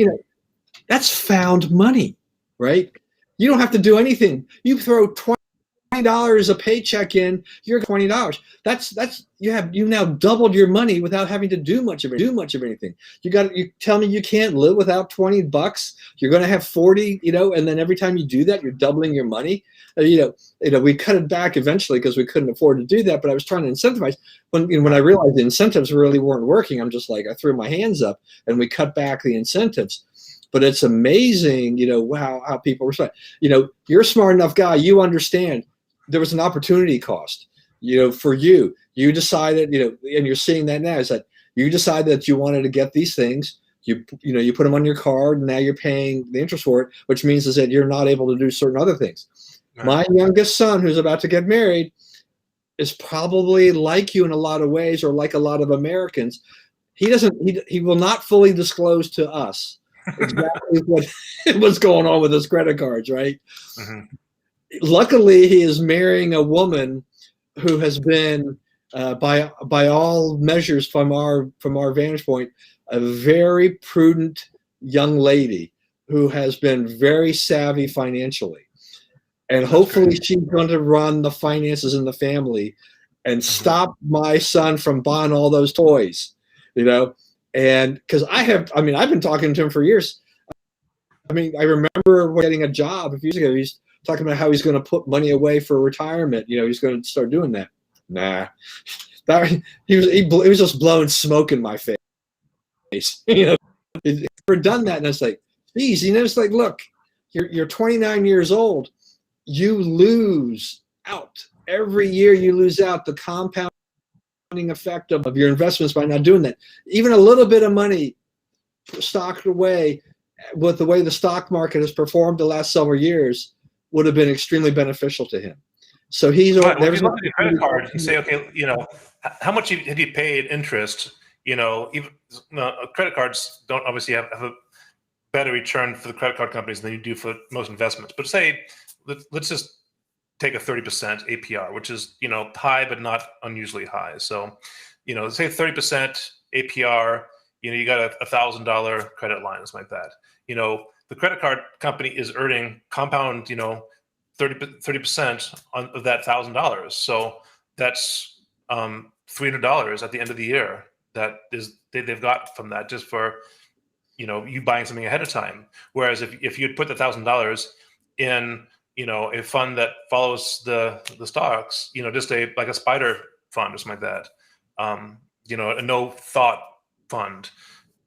That's found money, right? You don't have to do anything. You throw $20 a paycheck in, you're $20. You now doubled your money without having to do much of anything. You tell me you can't live without $20. You're going to have 40, and then every time you do that, you're doubling your money. We cut it back eventually because we couldn't afford to do that. But I was trying to incentivize. When I realized the incentives really weren't working, I'm just like, I threw my hands up and we cut back the incentives. But it's amazing, how people respond. You're a smart enough guy. You understand there was an opportunity cost, for you. You decided, and you're seeing that now, is that you decided that you wanted to get these things. You put them on your card, and now you're paying the interest for it, which means is that you're not able to do certain other things. Right. My youngest son, who's about to get married, is probably like you in a lot of ways, or like a lot of Americans. He will not fully disclose to us exactly what's going on with his credit cards, right? Mm-hmm. Luckily, he is marrying a woman who has been, by all measures from our vantage point, a very prudent young lady who has been very savvy financially, and hopefully she's going to run the finances in the family and stop my son from buying all those toys, And because I've been talking to him for years. I remember getting a job a few years ago. He's talking about how he's going to put money away for retirement. He's going to start doing that. Nah, he was just blowing smoke in my face. He's never done that, and it's like, geez, it's like, look, you're 29 years old. You lose out every year. You lose out the compounding effect of your investments by not doing that. Even a little bit of money stocked away, with the way the stock market has performed the last several years, would have been extremely beneficial to him. So he's right. When you look at your credit card and say, okay, how much have you paid interest? Even credit cards don't obviously have a better return for the credit card companies than you do for most investments. But say, let's just take a 30% APR, which is high but not unusually high. So, say 30% APR. You got a $1,000 credit line, something like that. The credit card company is earning compound, 30% of that $1,000. So that's $300 at the end of the year. That is they've got from that, just for you buying something ahead of time. Whereas if you'd put the $1,000 in a fund that follows the stocks, just like a spider fund or something like that, a no thought fund,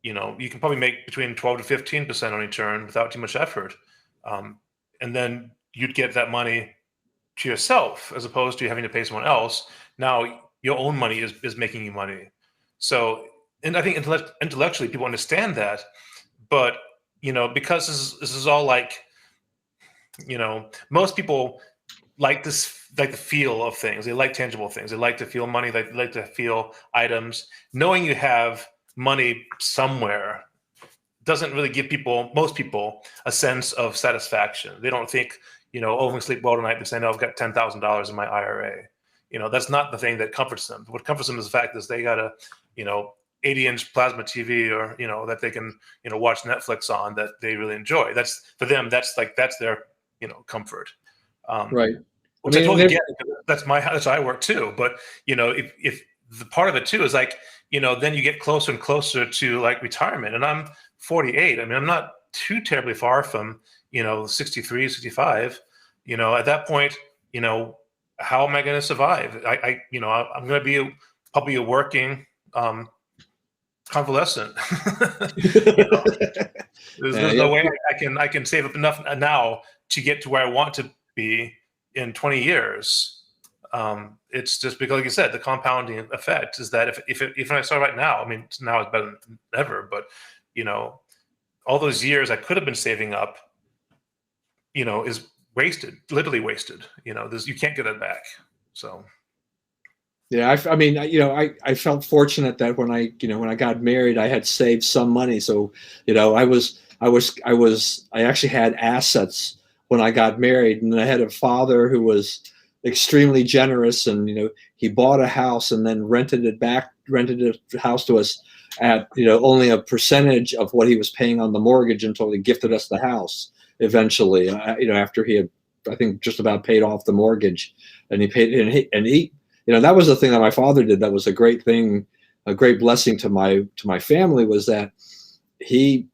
you can probably make between 12 to 15% on return without too much effort. And then you'd get that money to yourself as opposed to having to pay someone else. Now your own money is making you money. So, and I think intellectually people understand that, but because this is all like, most people like the feel of things. They like tangible things. They like to feel money. They like to feel items. Knowing you have money somewhere doesn't really give most people a sense of satisfaction. They don't think, I'm going to sleep well tonight because I know I've got $10,000 in my IRA. That's not the thing that comforts them. What comforts them is the fact that they got a, 80-inch plasma TV, or, that they can, watch Netflix on, that they really enjoy. That's for them. That's their, comfort. Right. Which I totally get. That's how I work too. But, if the part of it too is like, then you get closer and closer to like retirement, and I'm 48. I'm not too terribly far from, 63, 65, at that point, how am I going to survive? I'm going to be probably a working convalescent. There's no way I can save up enough now to get to where I want to be in 20 years. It's just because, like you said, the compounding effect is that if I start right now, I mean, now it's better than ever, but all those years I could have been saving up, is wasted, literally wasted. You can't get it back. So. Yeah, I mean, I felt fortunate that when I got married, I had saved some money. So, I actually had assets when I got married, and I had a father who was extremely generous, and he bought a house and then rented the house to us at only a percentage of what he was paying on the mortgage until he gifted us the house eventually. After he had, I think, just about paid off the mortgage, and he that was the thing that my father did. That was a great thing, a great blessing to my family, was that he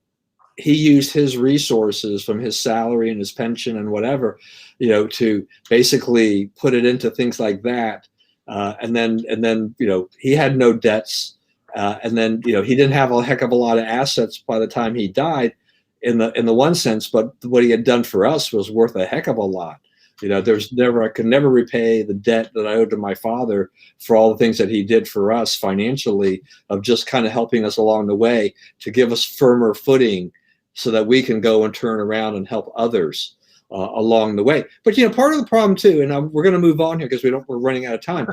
used his resources from his salary and his pension and whatever, to basically put it into things like that. And then he had no debts. And then, he didn't have a heck of a lot of assets by the time he died in the one sense, but what he had done for us was worth a heck of a lot. I could never repay the debt that I owed to my father for all the things that he did for us financially, of just kind of helping us along the way to give us firmer footing so that we can go and turn around and help others along the way. But, part of the problem too, and we're going to move on here because we're running out of time,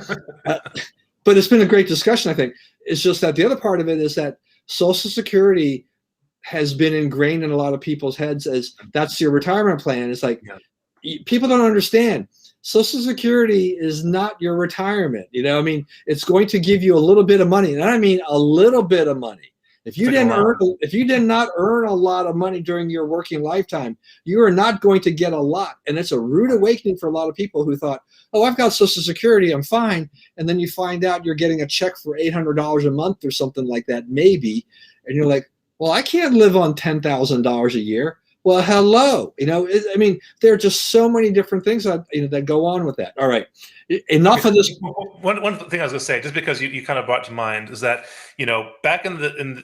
but it's been a great discussion, I think. It's just that the other part of it is that Social Security has been ingrained in a lot of people's heads as that's your retirement plan. It's like, people don't understand. Social Security is not your retirement. I mean, it's going to give you a little bit of money, and I mean a little bit of money. If you did not earn a lot of money during your working lifetime, you are not going to get a lot. And it's a rude awakening for a lot of people who thought, "Oh, I've got Social Security, I'm fine." And then you find out you're getting a check for $800 a month or something like that, maybe, and you're like, "Well, I can't live on $10,000 a year." Well, hello. I mean, there are just so many different things that go on with that. All right, enough of this. One thing I was going to say, just because you kind of brought to mind, is that back in the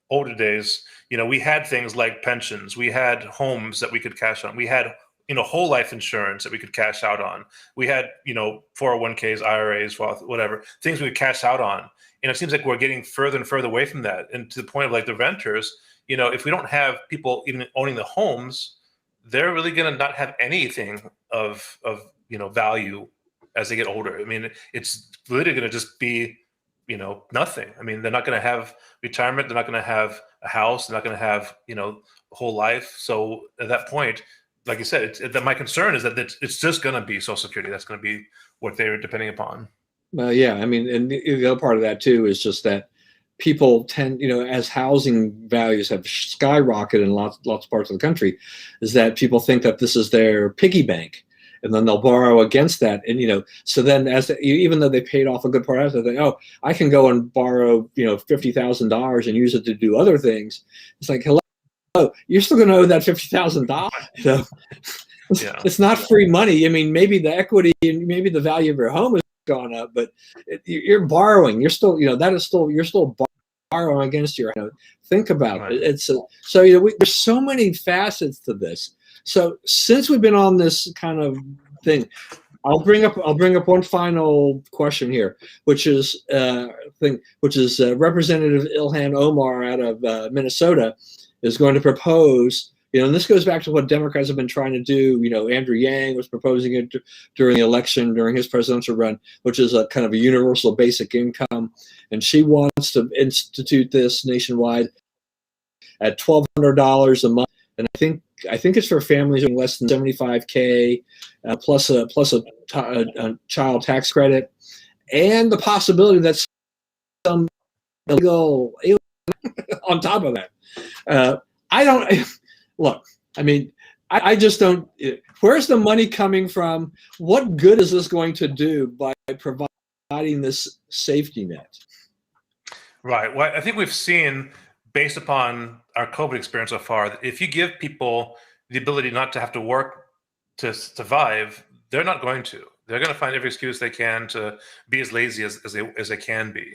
older days, we had things like pensions, we had homes that we could cash on, we had whole life insurance that we could cash out on, we had 401ks, IRAs, whatever things we could cash out on, and it seems like we're getting further and further away from that, and to the point of like the renters. If we don't have people even owning the homes, they're really going to not have anything of value as they get older. I mean, it's literally going to just be, nothing. I mean, they're not going to have retirement. They're not going to have a house. They're not going to have, a whole life. So at that point, like you said, my concern is that it's just going to be Social Security. That's going to be what they're depending upon. Yeah. I mean, and the other part of that too is just that people tend, as housing values have skyrocketed in lots of parts of the country, is that people think that this is their piggy bank, and then they'll borrow against that. And so then even though they paid off a good part of it, they think, oh, I can go and borrow $50,000 and use it to do other things. It's like, hello, you're still going to owe that $50,000. It's not free money. I mean, maybe the equity and maybe the value of your home is gone up, but you're borrowing. You're still, you're still borrowing against your. Think about it. It's there's so many facets to this. So since we've been on this kind of thing, I'll bring up one final question here, which is Representative Ilhan Omar out of Minnesota is going to propose. And this goes back to what Democrats have been trying to do. Andrew Yang was proposing it during the election, during his presidential run, which is a kind of a universal basic income. And she wants to institute this nationwide at $1,200 a month. And I think it's for families with less than $75K, plus a child tax credit, and the possibility that some illegal alien on top of that. I don't. Look, I mean, I just don't. Where's the money coming from? What good is this going to do by providing this safety net? Right. Well, I think we've seen based upon our COVID experience so far, that if you give people the ability not to have to work to survive, they're not going to. They're going to find every excuse they can to be as lazy as they can be.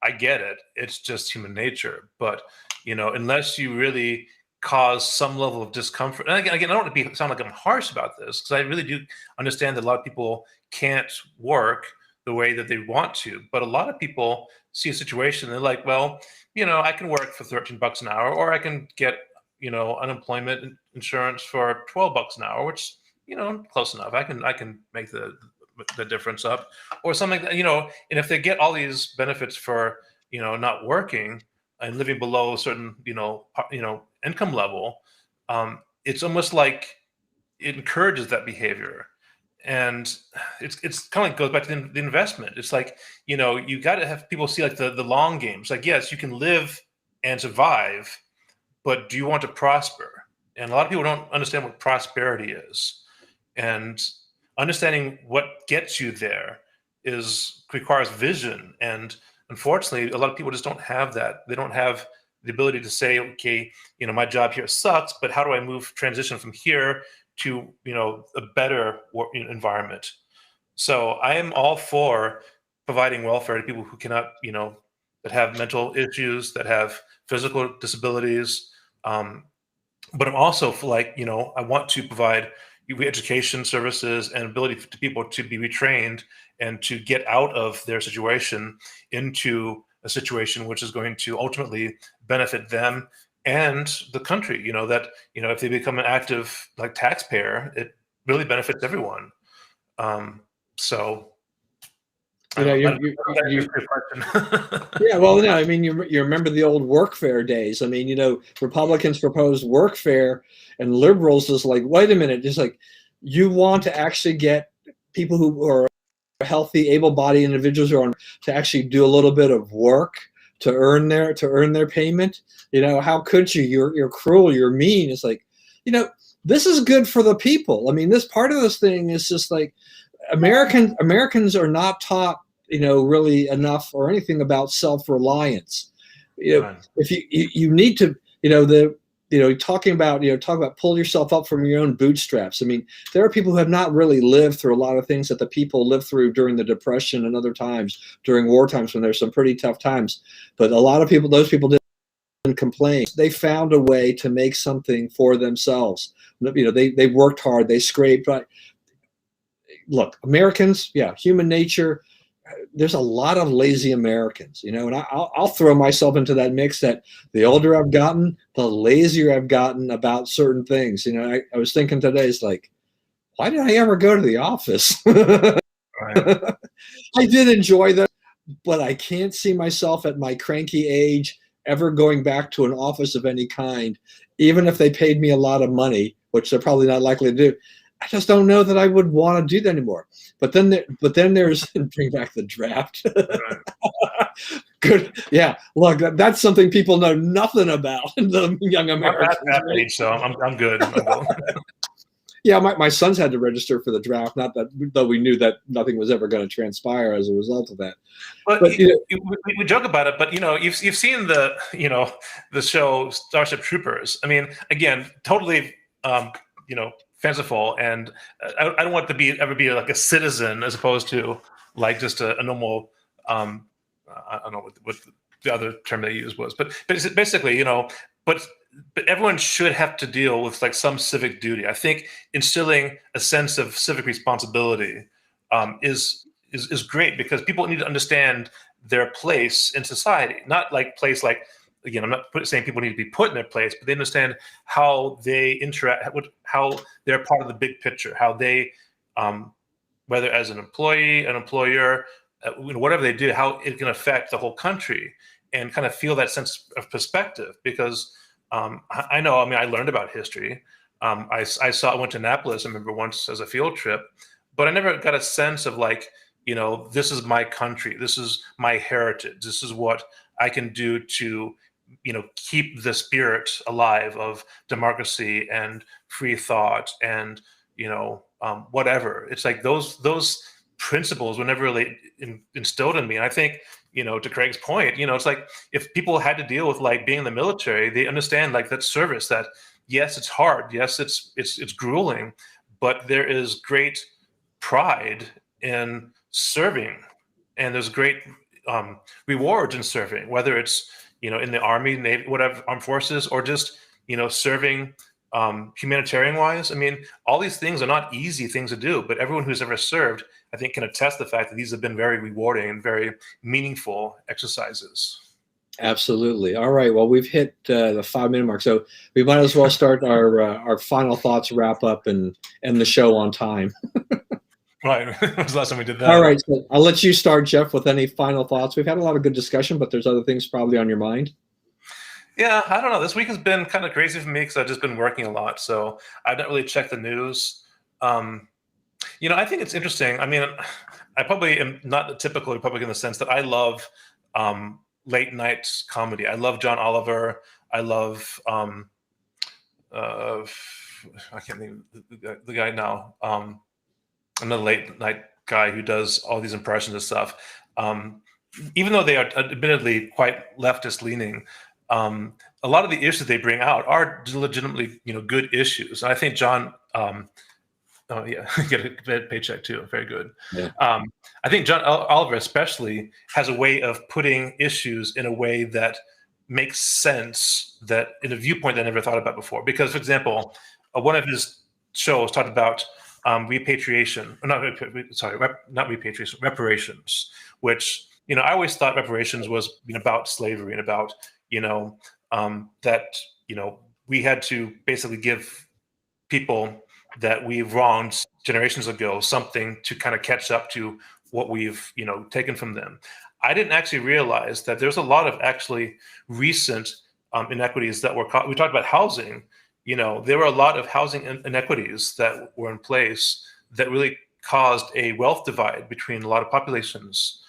I get it. It's just human nature. But unless you really cause some level of discomfort, and again, I don't want to sound like I'm harsh about this, because I really do understand that a lot of people can't work the way that they want to. But a lot of people see a situation, they're like, well, I can work for $13 an hour, or I can get unemployment insurance for $12 an hour, which close enough. I can make the difference up, or something that, and if they get all these benefits for not working and living below a certain income level, it's almost like it encourages that behavior. And it's kind of like goes back to the investment. It's like, you got to have people see like the long games. Like, yes, you can live and survive, but do you want to prosper? And a lot of people don't understand what prosperity is. And understanding what gets you there requires vision. And unfortunately, a lot of people just don't have that. They don't have the ability to say, okay, my job here sucks, but how do I transition from here to a better environment? So I am all for providing welfare to people who cannot, that have mental issues, that have physical disabilities. But I'm also for, like, I want to provide education services and ability to people to be retrained and to get out of their situation into a situation which is going to ultimately benefit them and the country. If they become an active like taxpayer, it really benefits everyone. So yeah, well, no, I mean, you remember the old workfare days. I mean, Republicans proposed workfare, and liberals is like, wait a minute, it's like, you want to actually get people who are healthy, able-bodied individuals who are to actually do a little bit of work to earn their payment. How could you? You're cruel. You're mean. It's like, this is good for the people. I mean, this part of this thing is just like Americans are not taught really enough or anything about self-reliance. If you need to, talking about pull yourself up from your own bootstraps. I mean, there are people who have not really lived through a lot of things that the people lived through during the Depression and other times, during war times when there's some pretty tough times. But a lot of people, those people didn't complain. They found a way to make something for themselves. They worked hard, they scraped. But look, Americans, human nature. There's a lot of lazy Americans, and I'll throw myself into that mix. That the older I've gotten, the lazier I've gotten about certain things. I was thinking today, it's like, why did I ever go to the office? Right. I did enjoy that, but I can't see myself at my cranky age ever going back to an office of any kind, even if they paid me a lot of money, which they're probably not likely to do. I just don't know that I would want to do that anymore. But then there's bring back the draft. Good, yeah. Look, that's something people know nothing about. The young Americans. I'm at that age, so I'm good. Yeah, my sons had to register for the draft. Not that, though we knew that nothing was ever going to transpire as a result of that. But we joke about it. But you've seen the show Starship Troopers. I mean, again, totally fanciful, and I don't want to ever be like a citizen as opposed to like just a normal I don't know what the other term they used was, but basically, but everyone should have to deal with like some civic duty. I think instilling a sense of civic responsibility is great, because people need to understand their place in society, not like place like, again, I'm not saying people need to be put in their place, but they understand how they interact, how they're part of the big picture, how they, whether as an employee, an employer, whatever they do, how it can affect the whole country, and kind of feel that sense of perspective. Because I know, I mean, I learned about history. I went to Annapolis, I remember, once as a field trip, but I never got a sense of like, this is my country, this is my heritage, this is what I can do to keep the spirit alive of democracy and free thought and whatever. It's like those principles were never really instilled in me. And I think to Craig's point, it's like if people had to deal with like being in the military, they understand like that service, that yes, it's hard. Yes, it's grueling, but there is great pride in serving, and there's great rewards in serving, whether it's in the Army, Navy, whatever, armed forces, or just serving humanitarian wise. I mean, all these things are not easy things to do, but everyone who's ever served, I think, can attest the fact that these have been very rewarding and very meaningful exercises. Absolutely. All right. Well, we've hit the 5-minute mark, so we might as well start our final thoughts wrap up and end the show on time. Right. When was the last time we did that? All right. So I'll let you start, Jeff, with any final thoughts. We've had a lot of good discussion, but there's other things probably on your mind. Yeah, I don't know. This week has been kind of crazy for me because I've just been working a lot, so I've not really checked the news. I think it's interesting. I mean, I probably am not the typical Republican in the sense that I love late night comedy. I love John Oliver. I love I can't think of the guy now. Another late night guy who does all these impressions and stuff. Even though they are admittedly quite leftist leaning, a lot of the issues they bring out are legitimately, good issues. And I think John, oh yeah, get a paycheck too. Very good. Yeah. I think John Oliver especially has a way of putting issues in a way that makes sense, that in a viewpoint that I never thought about before. Because, for example, one of his shows talked about repatriation, not repatriation, reparations, which, I always thought reparations was about slavery and about, that, we had to basically give people that we've wronged generations ago something to kind of catch up to what we've, taken from them. I didn't actually realize that there's a lot of actually recent inequities that were we talked about housing. There were a lot of housing inequities that were in place that really caused a wealth divide between a lot of populations.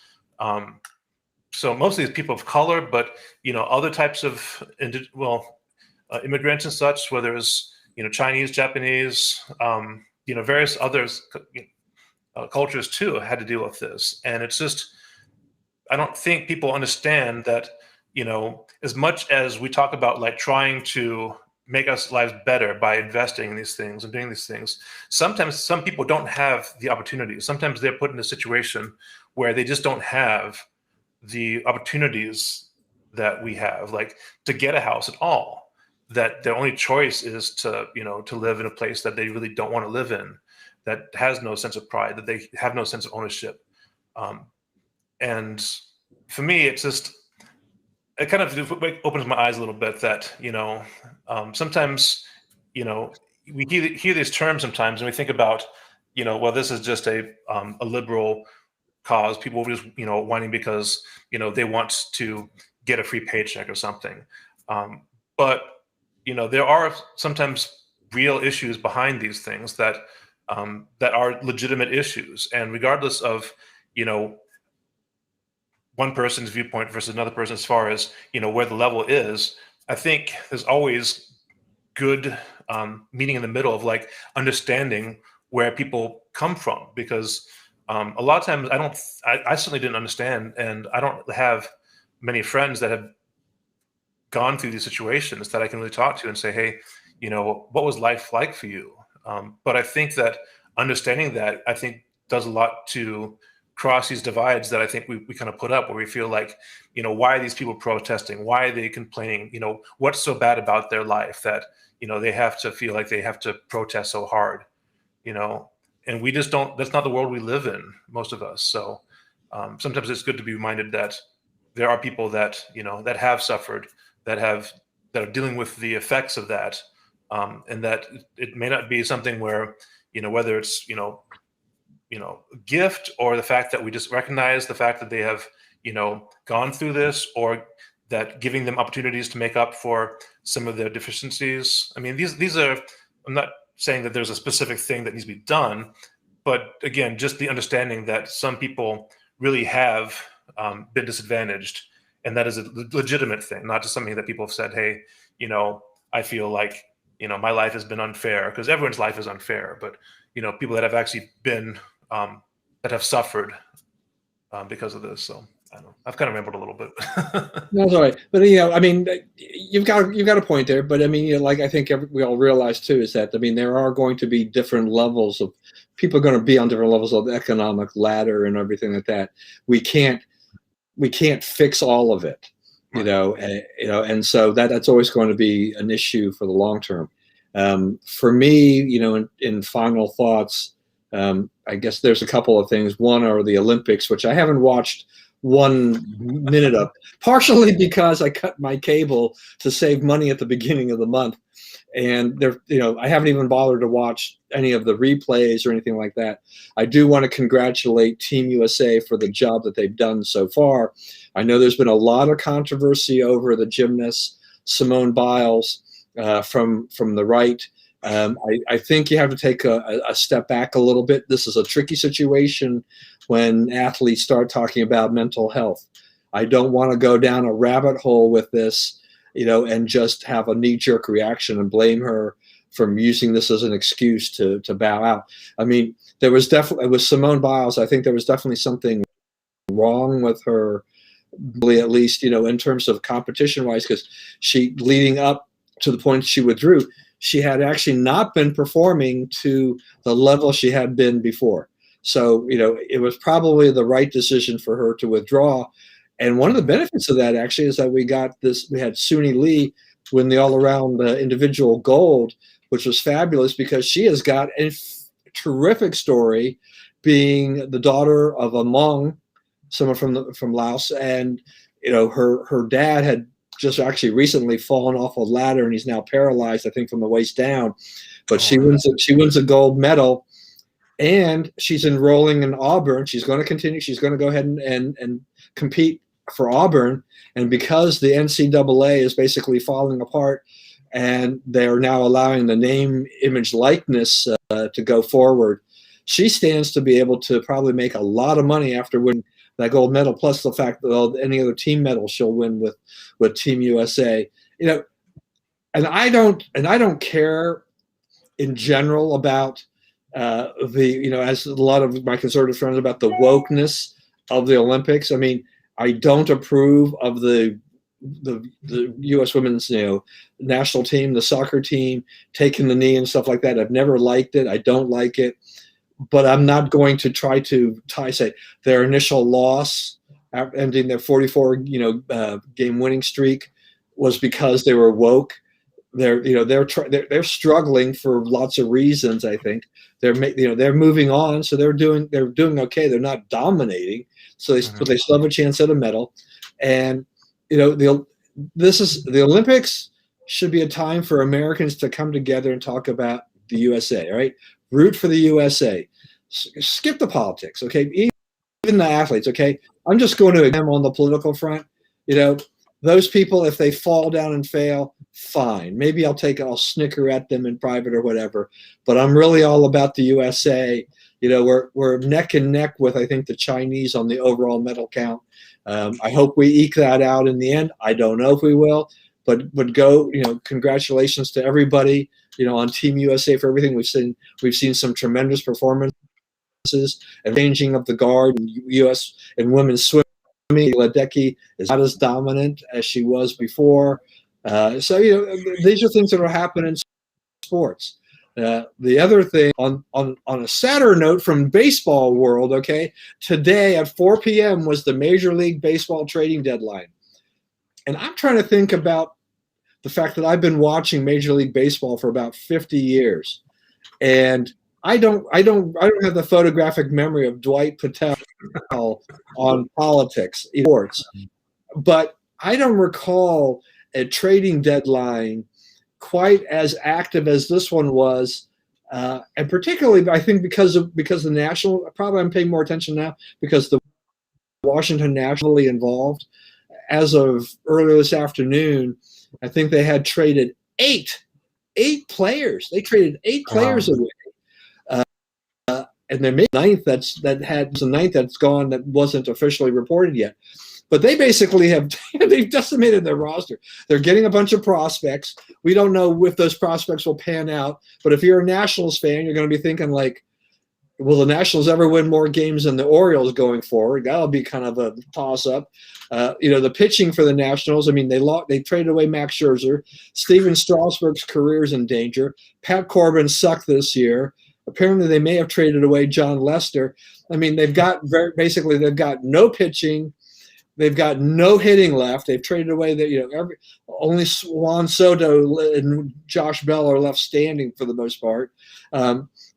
So mostly it's people of color, but other types of immigrants and such, whether it's Chinese, Japanese, various others cultures too had to deal with this. And it's just, I don't think people understand that as much as we talk about like trying to make us lives better by investing in these things and doing these things, sometimes some people don't have the opportunities. Sometimes they're put in a situation where they just don't have the opportunities that we have, like to get a house at all, that their only choice is to live in a place that they really don't want to live in, that has no sense of pride, that they have no sense of ownership. And for me, it's just, it kind of opens my eyes a little bit that, sometimes, we hear these terms sometimes and we think about, well, this is just a liberal cause. People just, whining because, they want to get a free paycheck or something. But, there are sometimes real issues behind these things that are legitimate issues. And regardless of, one person's viewpoint versus another person, as far as, where the level is, I think there's always good meeting in the middle of like understanding where people come from, because a lot of times I certainly didn't understand, and I don't have many friends that have gone through these situations that I can really talk to and say, hey, what was life like for you? But I think that understanding that, I think, does a lot to cross these divides that I think we kind of put up, where we feel like, why are these people protesting? Why are they complaining? What's so bad about their life that, they have to feel like they have to protest so hard, and we just don't, that's not the world we live in, most of us. So sometimes it's good to be reminded that there are people that, that have suffered, that are dealing with the effects of that. And that it may not be something where, whether it's, gift, or the fact that we just recognize the fact that they have, gone through this, or that giving them opportunities to make up for some of their deficiencies. I mean, these are, I'm not saying that there's a specific thing that needs to be done, but again, just the understanding that some people really have been disadvantaged, and that is a legitimate thing, not just something that people have said, hey, I feel like, my life has been unfair, because everyone's life is unfair, but, people that have actually been, that have suffered because of this. So I don't know. I've kind of rambled a little bit. That's all right. But I mean, you've got a point there. But I mean, like I think we all realize too is that I mean there are going to be different levels of people are going to be on different levels of the economic ladder and everything like that. We can't fix all of it, and so that's always going to be an issue for the long term. For me, in final thoughts, I guess there's a couple of things. One are the Olympics, which I haven't watched 1 minute of, partially because I cut my cable to save money at the beginning of the month. And I haven't even bothered to watch any of the replays or anything like that. I do want to congratulate Team USA for the job that they've done so far. I know there's been a lot of controversy over the gymnast Simone Biles from the right. I think you have to take a step back a little bit. This is a tricky situation when athletes start talking about mental health. I don't want to go down a rabbit hole with this, and just have a knee-jerk reaction and blame her for using this as an excuse to bow out. I mean, there was definitely, with Simone Biles, I think there was definitely something wrong with her, at least, in terms of competition-wise, because she, leading up to the point she withdrew, she had actually not been performing to the level she had been before. So, it was probably the right decision for her to withdraw. And one of the benefits of that actually is that we had Suni Lee win the all-around individual gold, which was fabulous because she has got a terrific story, being the daughter of a Hmong, someone from Laos, and her dad had just actually recently fallen off a ladder and he's now paralyzed, I think, from the waist down. But she wins a gold medal, and she's enrolling in Auburn. She's going to continue. She's going to go ahead and compete for Auburn. And because the NCAA is basically falling apart and they're now allowing the name, image, likeness to go forward, she stands to be able to probably make a lot of money after winning that gold medal, plus the fact that any other team medal she'll win with Team USA. And I don't care in general about as a lot of my conservative friends, about the wokeness of the Olympics. I mean, I don't approve of the U.S. women's national team, the soccer team, taking the knee and stuff like that. I've never liked it. I don't like it. But I'm not going to try to say their initial loss, ending their 44 game winning streak, was because they were woke. They're struggling for lots of reasons. I think they're moving on, so they're doing okay. They're not dominating, so they still have a chance at a medal. And the Olympics should be a time for Americans to come together and talk about the USA. Right? Root for the USA. Skip the politics, okay? Even the athletes, okay? I'm just going to them on the political front. Those people, if they fall down and fail, fine. Maybe I'll snicker at them in private or whatever. But I'm really all about the USA. We're neck and neck with, I think, the Chinese on the overall medal count. I hope we eke that out in the end. I don't know if we will, but congratulations to everybody, on Team USA for everything we've seen. We've seen some tremendous performances and changing of the guard in U.S. and women's swimming. Ledecky is not as dominant as she was before. So these are things that are happening in sports. The other thing, on a sadder note from baseball world, okay, today at 4 p.m. was the Major League Baseball trading deadline. And I'm trying to think about the fact that I've been watching Major League Baseball for about 50 years. And I don't have the photographic memory of Dwight Patel on politics, sports. But I don't recall a trading deadline quite as active as this one was, and particularly I think because the National. Probably I'm paying more attention now because the Washington Nationally involved. As of earlier this afternoon, I think they had traded eight players. They traded 8 players away. And they made ninth the ninth that's gone that wasn't officially reported yet. But they basically they've decimated their roster. They're getting a bunch of prospects. We don't know if those prospects will pan out. But if you're a Nationals fan, you're going to be thinking like, will the Nationals ever win more games than the Orioles going forward? That'll be kind of a toss-up. The pitching for the Nationals, I mean, they traded away Max Scherzer. Steven Strasburg's career is in danger. Pat Corbin sucked this year. Apparently, they may have traded away John Lester. I mean, they've got no pitching. They've got no hitting left. They've traded away only Juan Soto and Josh Bell are left standing for the most part.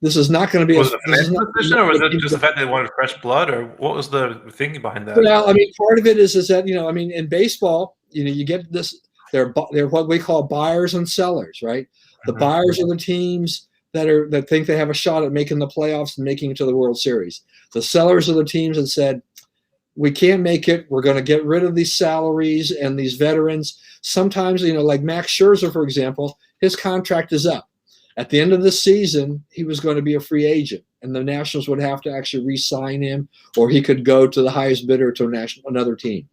This is not going to be. Was it a financial decision, or was it just the fact they wanted fresh blood, or what was the thinking behind that? Well, I mean, part of it is that in baseball, you get this. They're what we call buyers and sellers, right? The buyers are the teams that think they have a shot at making the playoffs and making it to the World Series. The sellers are the teams that said, we can't make it. We're going to get rid of these salaries and these veterans. Sometimes, like Max Scherzer, for example, his contract is up. At the end of the season, he was going to be a free agent, and the Nationals would have to actually re-sign him, or he could go to the highest bidder to another team.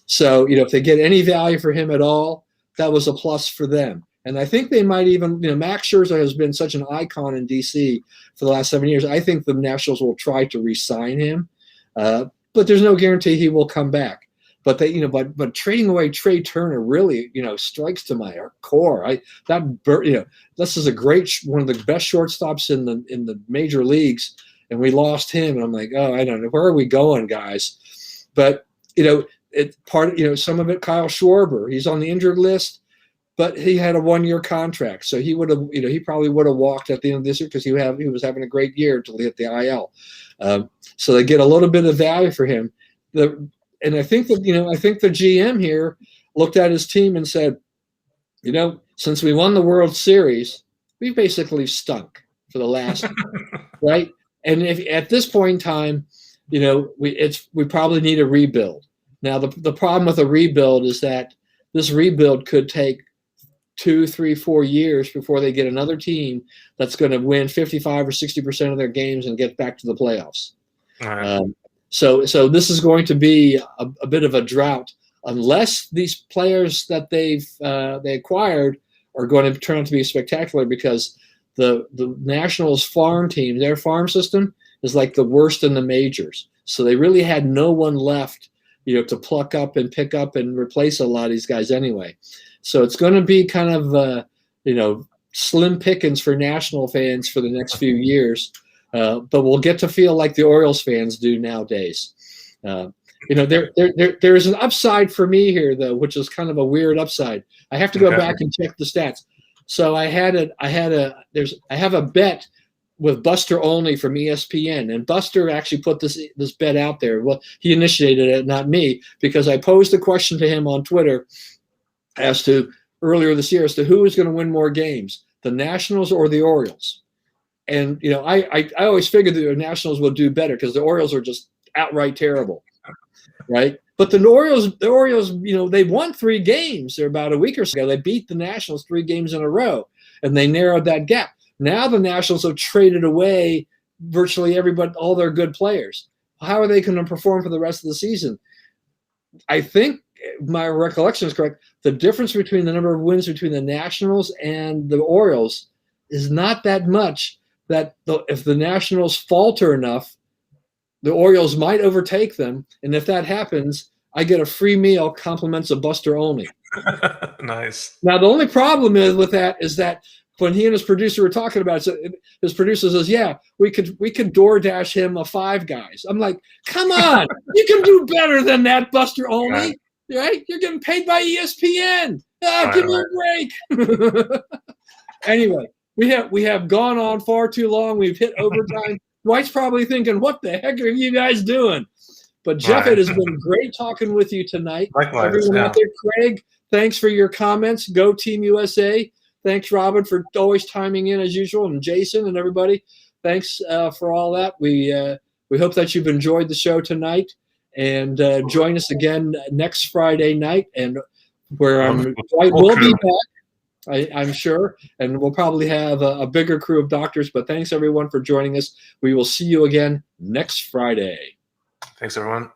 So, if they get any value for him at all, that was a plus for them. And I think they might even, Max Scherzer has been such an icon in D.C. for the last 7 years. I think the Nationals will try to re-sign him, but there's no guarantee he will come back. But but trading away Trey Turner really, strikes to my core. This is one of the best shortstops in the major leagues, and we lost him. And I'm like, oh, I don't know, where are we going, guys? But some of it, Kyle Schwarber, he's on the injured list, but he had a 1-year contract, so he would have, he probably would have walked at the end of this year because he was having a great year until he hit the IL. So they get a little bit of value for him. And I think that, I think the GM here looked at his team and said, since we won the World Series, we basically stunk for the last, right? And if at this point in time, we probably need a rebuild. Now, the problem with a rebuild is that this rebuild could take 2, 3, 4 years before they get another team that's going to win 55 or 60% of their games and get back to the playoffs. All right. So this is going to be a bit of a drought unless these players that they acquired are going to turn out to be spectacular, because the Nationals farm team, their farm system is like the worst in the majors. So they really had no one left, to pluck up and pick up and replace a lot of these guys anyway. So it's going to be kind of, slim pickings for National fans for the next few years. But we'll get to feel like the Orioles fans do nowadays. There is an upside for me here, though, which is kind of a weird upside. I have to go back and check the stats. So I have a bet with Buster Olney from ESPN, and Buster actually put this bet out there. Well, he initiated it, not me, because I posed a question to him on Twitter earlier this year as to who is going to win more games, the Nationals or the Orioles. And I always figured the Nationals would do better because the Orioles are just outright terrible, right? But the Orioles, they won 3 games. They're about a week or so ago. They beat the Nationals 3 games in a row, and they narrowed that gap. Now the Nationals have traded away virtually everybody, all their good players. How are they going to perform for the rest of the season? I think my recollection is correct. The difference between the number of wins between the Nationals and the Orioles is not that much. That if the Nationals falter enough, the Orioles might overtake them. And if that happens, I get a free meal, compliments of Buster Olney. Nice. Now, the only problem with that is that when he and his producer were talking about it, his producer says, yeah, we could DoorDash him a Five Guys. I'm like, come on, you can do better than that, Buster Olney, right? You're getting paid by ESPN. Give me a break. Anyway. We have gone on far too long. We've hit overtime. Dwight's probably thinking, what the heck are you guys doing? But Jeff, it has been great talking with you tonight. Likewise, everyone out there, Craig, thanks for your comments. Go Team USA. Thanks, Robin, for always chiming in as usual, and Jason and everybody. Thanks for all that. We hope that you've enjoyed the show tonight, and join us again next Friday night, and where Dwight will be back. I'm sure, and we'll probably have a bigger crew of doctors, but thanks everyone for joining us. We will see you again next Friday. Thanks, everyone.